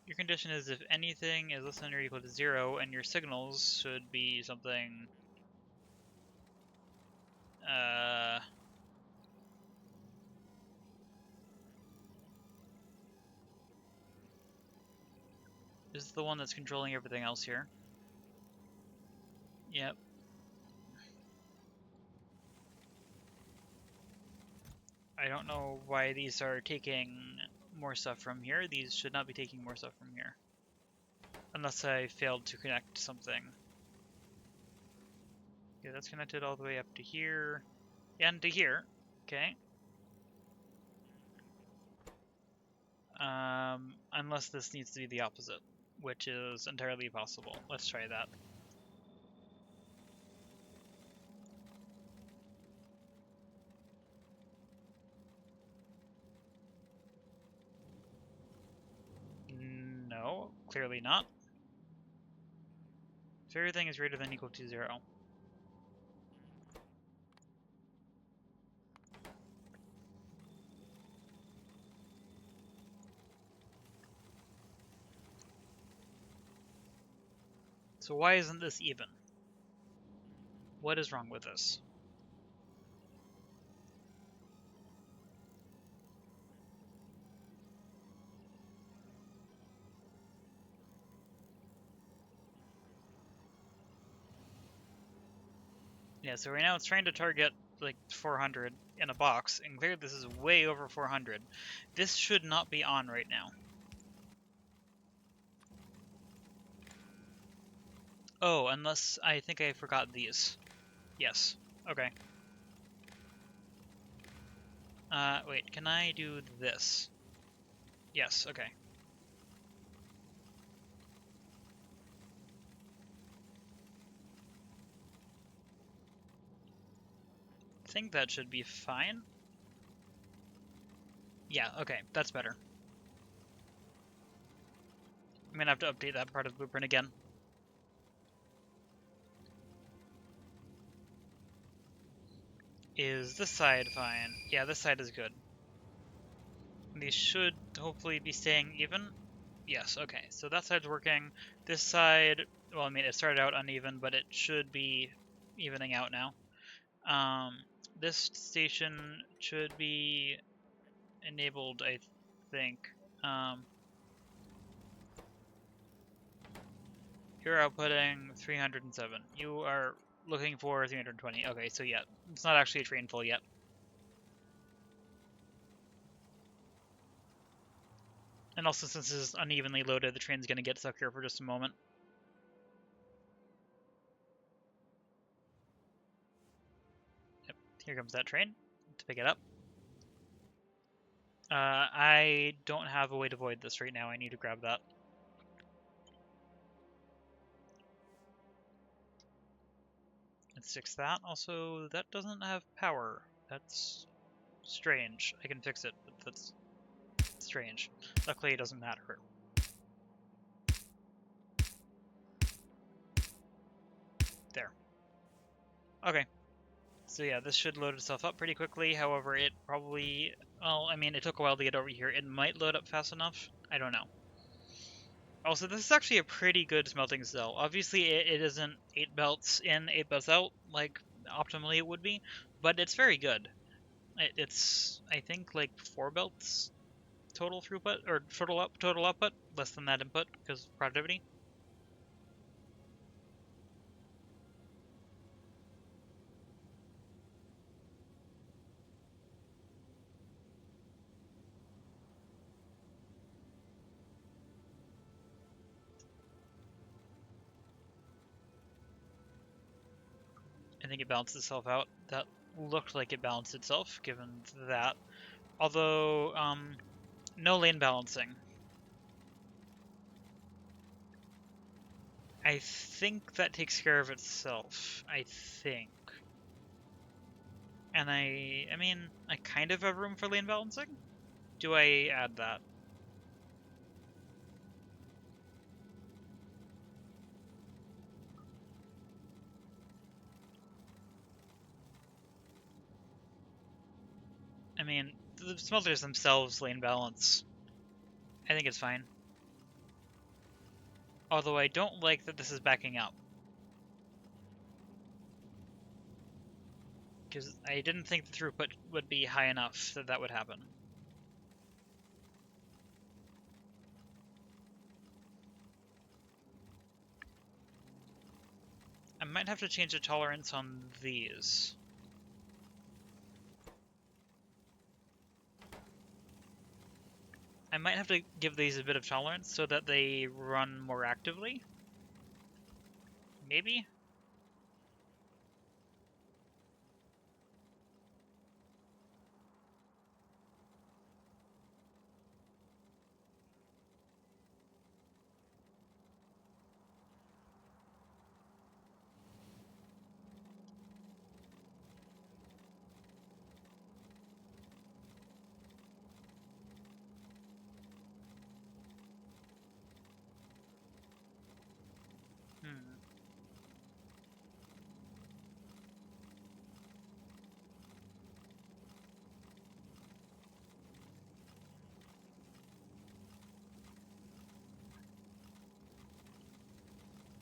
Your condition is if anything is less than or equal to 0, and your signals should be something... This is the one that's controlling everything else here. Yep. I don't know why these are taking more stuff from here. These should not be taking more stuff from here. Unless I failed to connect something. Okay, that's connected all the way up to here. And to here. Okay. Unless this needs to be the opposite, which is entirely possible. Let's try that. No, clearly not. If everything is greater than or equal to 0. So why isn't this even? What is wrong with this? Yeah, so right now it's trying to target like 400 in a box, and clearly this is way over 400. This should not be on right now. Oh, unless I think I forgot these. Yes. Okay. Wait, can I do this? Yes, okay. I think that should be fine. Yeah, okay, that's better. I'm gonna have to update that part of the blueprint again. Is this side fine? Yeah, this side is good. These should hopefully be staying even. Yes, okay, so that side's working. This side, well, I mean, it started out uneven, but it should be evening out now. This station should be enabled, I think. You're outputting 307. You are looking for 320. Okay, so yeah, it's not actually a train full yet. And also, since this is unevenly loaded, the train's going to get stuck here for just a moment. Yep, here comes that train to pick it up. I don't have a way to avoid this right now. I need to grab that. Let's fix that. Also, that doesn't have power. That's strange. I can fix it, but that's strange. Luckily, it doesn't matter. There. Okay. So yeah, this should load itself up pretty quickly. However, it probably... Well, I mean, it took a while to get over here. It might load up fast enough. I don't know. Also, this is actually a pretty good smelting cell. Obviously, it isn't 8 belts in, 8 belts out, like optimally it would be, but it's very good. It's, I think, like 4 belts total throughput, or total output, less than that input, because of productivity. think it balanced itself out. That looked like it balanced itself, given that. Although, no lane balancing. I think that takes care of itself. I think. And I mean, I kind of have room for lane balancing. Do I add that? I mean, the smelters themselves lane balance. I think it's fine. Although I don't like that this is backing up. Because I didn't think the throughput would be high enough that that would happen. I might have to change the tolerance on these. I might have to give these a bit of tolerance so that they run more actively. Maybe?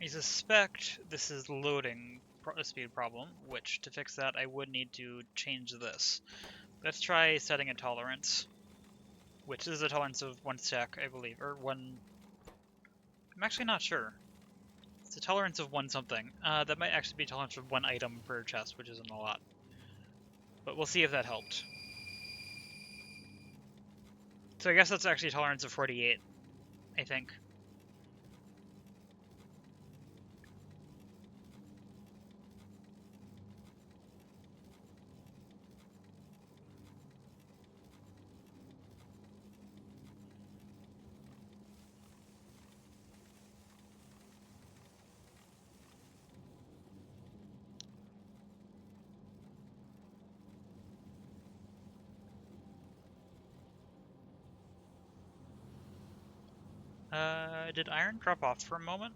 I suspect this is loading speed problem, which to fix that I would need to change this. Let's try setting a tolerance, which is a tolerance of 1 stack, I believe, or 1... I'm actually not sure. It's a tolerance of 1 something. That might actually be a tolerance of 1 item per chest, which isn't a lot. But we'll see if that helped. So I guess that's actually a tolerance of 48, I think. Did iron drop off for a moment?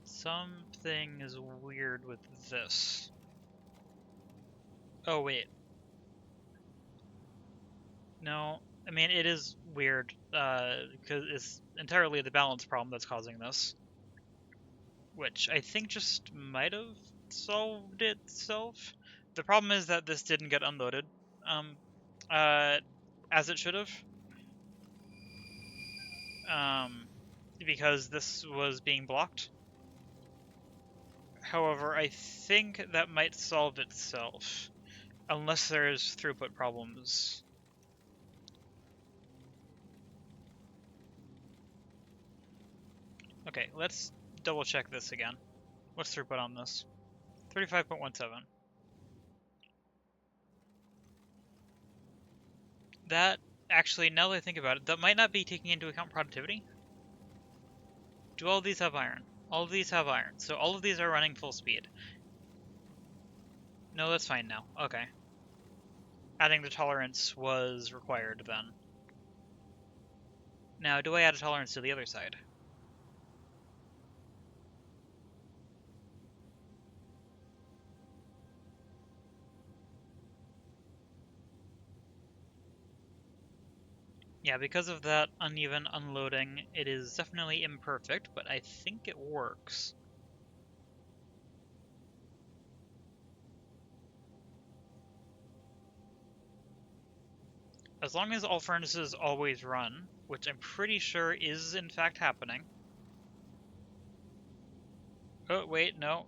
Something is weird with this. Oh, wait. No, I mean, it is weird, because it's entirely the balance problem that's causing this. Which I think just might have solved itself. The problem is that this didn't get unloaded, as it should have. Because this was being blocked. However, I think that might solve itself, unless there's throughput problems. Okay, let's double check this again. What's throughput on this? 35.17. That, actually, now that I think about it, that might not be taking into account productivity. Do all of these have iron? All of these have iron, so all of these are running full speed. No, that's fine now. Okay. Adding the tolerance was required then. Now, do I add a tolerance to the other side? Yeah, because of that uneven unloading, it is definitely imperfect, but I think it works. As long as all furnaces always run, which I'm pretty sure is in fact happening. Oh, wait, no.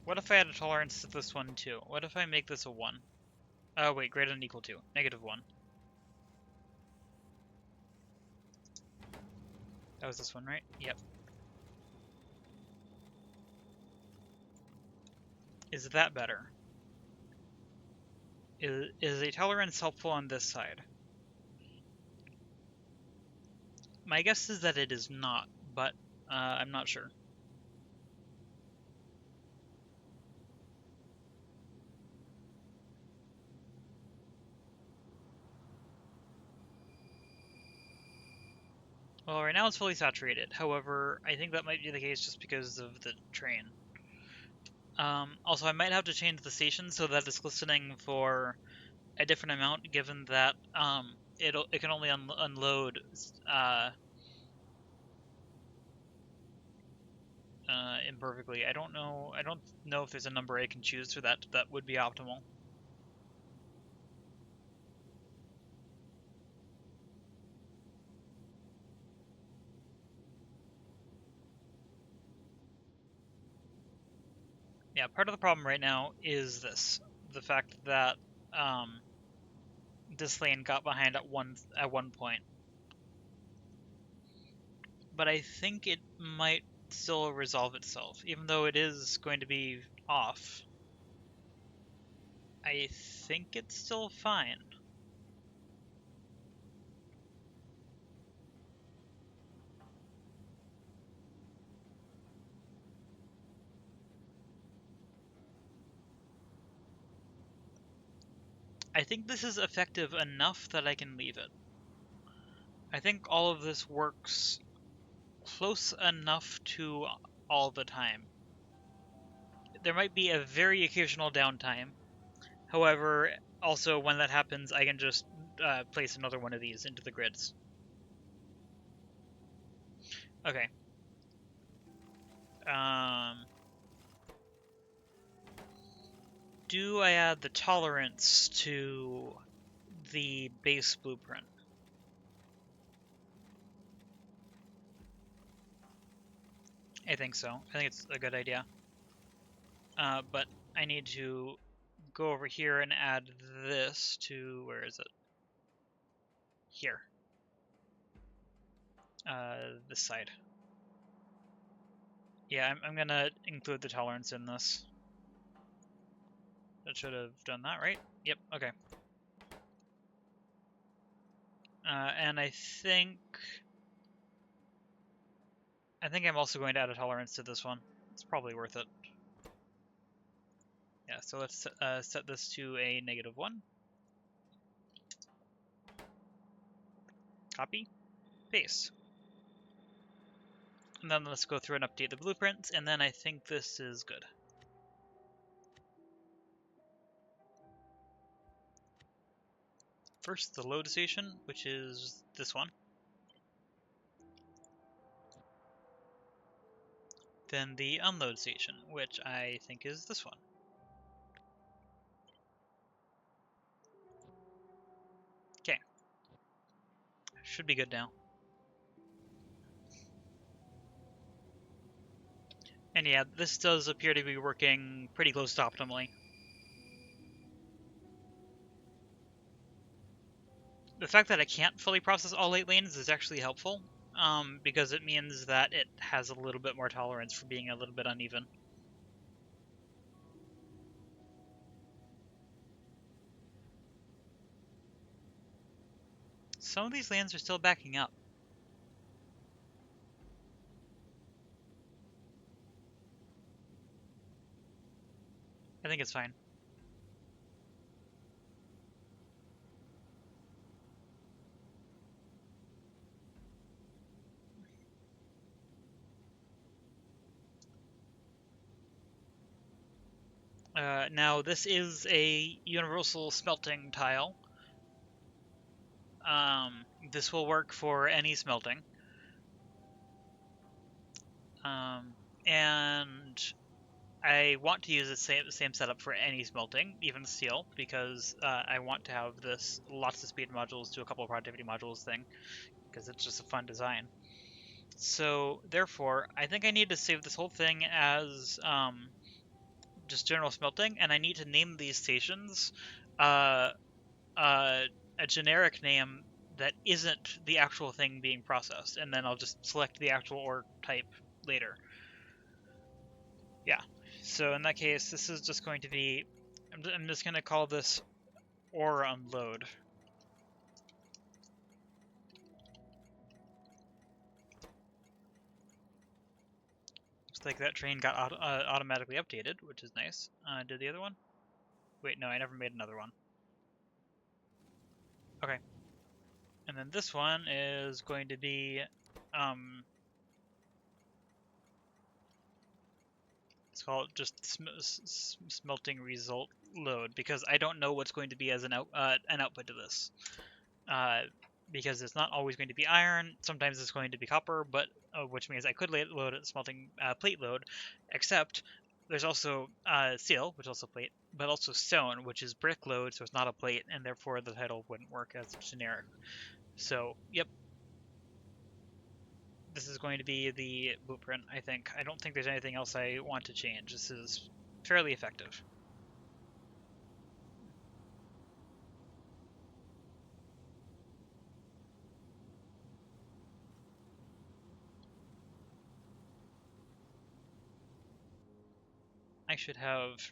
What if I add a tolerance to this one too? What if I make this a 1? Oh wait, greater than or equal to. -1. That was this one, right? Yep. Is that better? Is a tolerance helpful on this side? My guess is that it is not, but I'm not sure. Well, right now it's fully saturated. However, I think that might be the case just because of the train. Also, I might have to change the station so that it's listening for a different amount, given that it can only unload imperfectly. I don't know if there's a number I can choose for that would be optimal. Yeah, part of the problem right now is the fact that this lane got behind at one point. But I think it might still resolve itself, even though it is going to be off. I think it's still fine. I think this is effective enough that I can leave it. I think all of this works close enough to all the time. There might be a very occasional downtime. However, also when that happens, I can just place another one of these into the grids. Okay. Do I add the tolerance to the base blueprint? I think so. I think it's a good idea. But I need to go over here and add this to, where is it? Here. This side. Yeah, I'm gonna include the tolerance in this. That should have done that, right? Yep, okay. And I think I'm also going to add a tolerance to this one. It's probably worth it. Yeah, so let's set this to a -1. Copy, paste. And then let's go through and update the blueprints, and then I think this is good. First, the load station, which is this one. Then the unload station, which I think is this one. Okay. Should be good now. And yeah, this does appear to be working pretty close to optimally. The fact that I can't fully process all 8 lanes is actually helpful, because it means that it has a little bit more tolerance for being a little bit uneven. Some of these lanes are still backing up. I think it's fine. Now, this is a universal smelting tile. This will work for any smelting. And I want to use the same setup for any smelting, even steel, because I want to have this lots of speed modules to a couple of productivity modules thing, because it's just a fun design. So, therefore, I think I need to save this whole thing as just general smelting, and I need to name these stations a generic name that isn't the actual thing being processed, and then I'll just select the actual ore type later. Yeah, so in that case, this is just going to be, I'm just going to call this ore unload. Looks like that train got automatically updated, which is nice. Did the other one? Wait, no, I never made another one. Okay. And then this one is going to be, let's call it just smelting result load, because I don't know what's going to be as an output to this. Because it's not always going to be iron, sometimes it's going to be copper, but which means I could load it smelting plate load, except there's also steel, which is also plate, but also stone, which is brick load, so it's not a plate, and therefore the title wouldn't work as generic. So, yep. This is going to be the blueprint, I think. I don't think there's anything else I want to change. This is fairly effective. I should have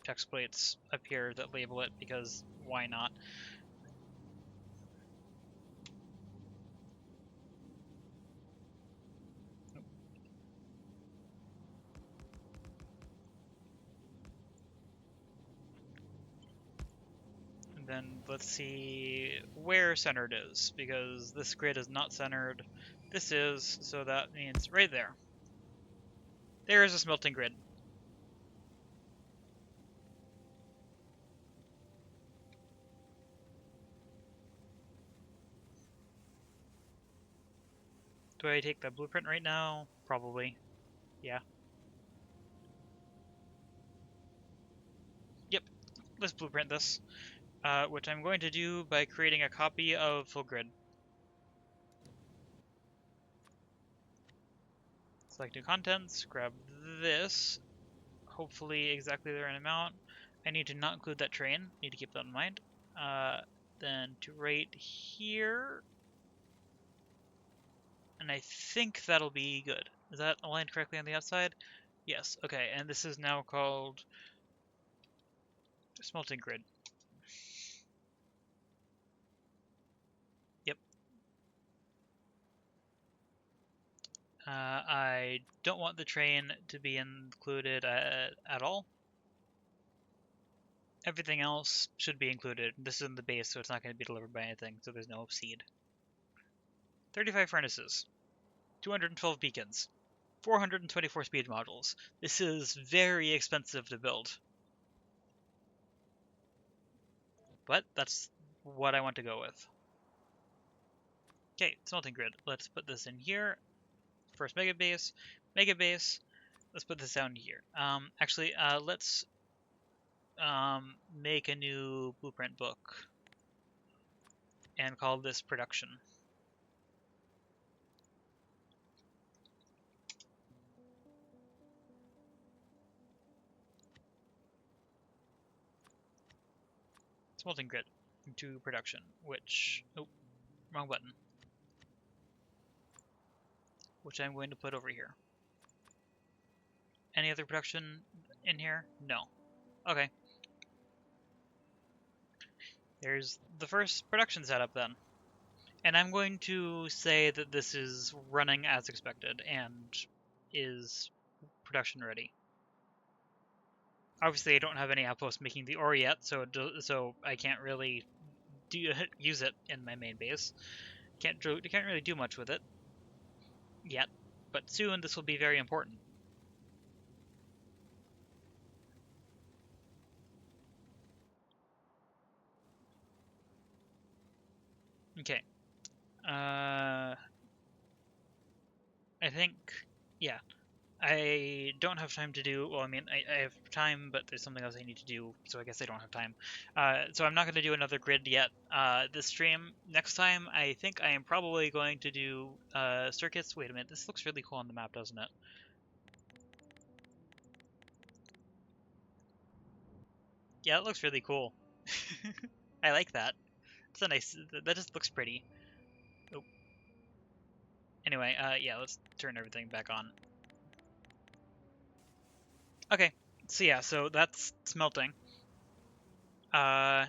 text plates up here that label it, because why not? And then let's see where centered is, because this grid is not centered. This is, so that means right there. There is a smelting grid. Do I take the blueprint right now? Probably. Yeah. Yep. Let's blueprint this. Which I'm going to do by creating a copy of full grid. Select new contents, grab this, hopefully exactly the right amount. I need to not include that train, need to keep that in mind. Then to rate here, and I think that'll be good. Is that aligned correctly on the outside? Yes, okay, and this is now called smelting grid. Yep. I don't want the train to be included at all. Everything else should be included. This is in the base, so it's not going to be delivered by anything, so there's no seed. 35 furnaces, 212 beacons, 424 speed modules. This is very expensive to build. But that's what I want to go with. Okay, smelting grid. Let's put this in here. First Megabase. Megabase. Let's put this down here. Actually, let's make a new blueprint book and call this production. Smelting grid into production, which, oh, wrong button. Which I'm going to put over here. Any other production in here? No. Okay. There's the first production setup then. And I'm going to say that this is running as expected and is production ready. Obviously, I don't have any outposts making the ore yet, so I can't really use it in my main base. Can't really do much with it yet, but soon this will be very important. Okay. I think, yeah. I don't have time to do, well, I mean, I have time, but there's something else I need to do, so I guess I don't have time. So I'm not going to do another grid yet this stream. Next time, I think I am probably going to do circuits. Wait a minute, this looks really cool on the map, doesn't it? Yeah, it looks really cool. I like that. It's a nice. That just looks pretty. Oh. Anyway, yeah, let's turn everything back on. Okay, so yeah, so that's smelting. Yeah,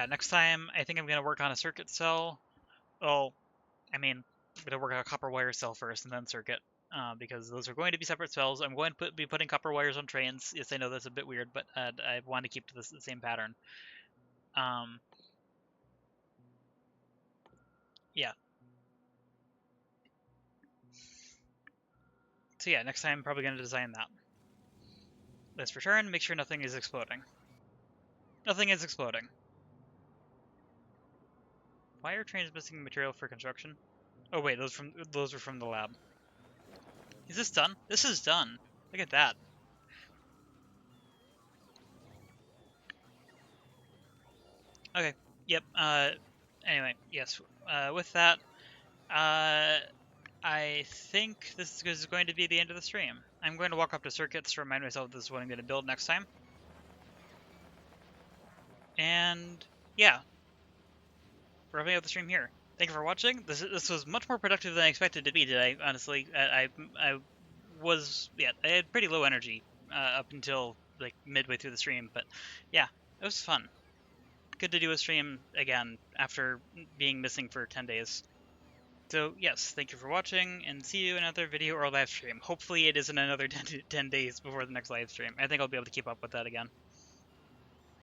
next time I think I'm gonna work on a circuit cell. Well, I mean, I'm gonna work on a copper wire cell first and then circuit, because those are going to be separate cells. I'm going to be putting copper wires on trains. Yes, I know that's a bit weird, but I want to keep to the same pattern. Yeah. So yeah, next time I'm probably gonna design that. Let's return. Make sure nothing is exploding. Nothing is exploding. Why are trains missing material for construction? Oh wait, those are from the lab. Is this done? This is done. Look at that. Okay. Yep. Anyway, yes. With that, I think this is going to be the end of the stream. I'm going to walk up to circuits to remind myself this is what I'm going to build next time. And yeah, wrapping up the stream here. Thank you for watching. This was much more productive than I expected to be today. Honestly, I had pretty low energy up until like midway through the stream, but yeah, it was fun. Good to do a stream again after being missing for 10 days. So yes, thank you for watching, and see you in another video or live stream. Hopefully it isn't another 10 days before the next live stream. I think I'll be able to keep up with that again.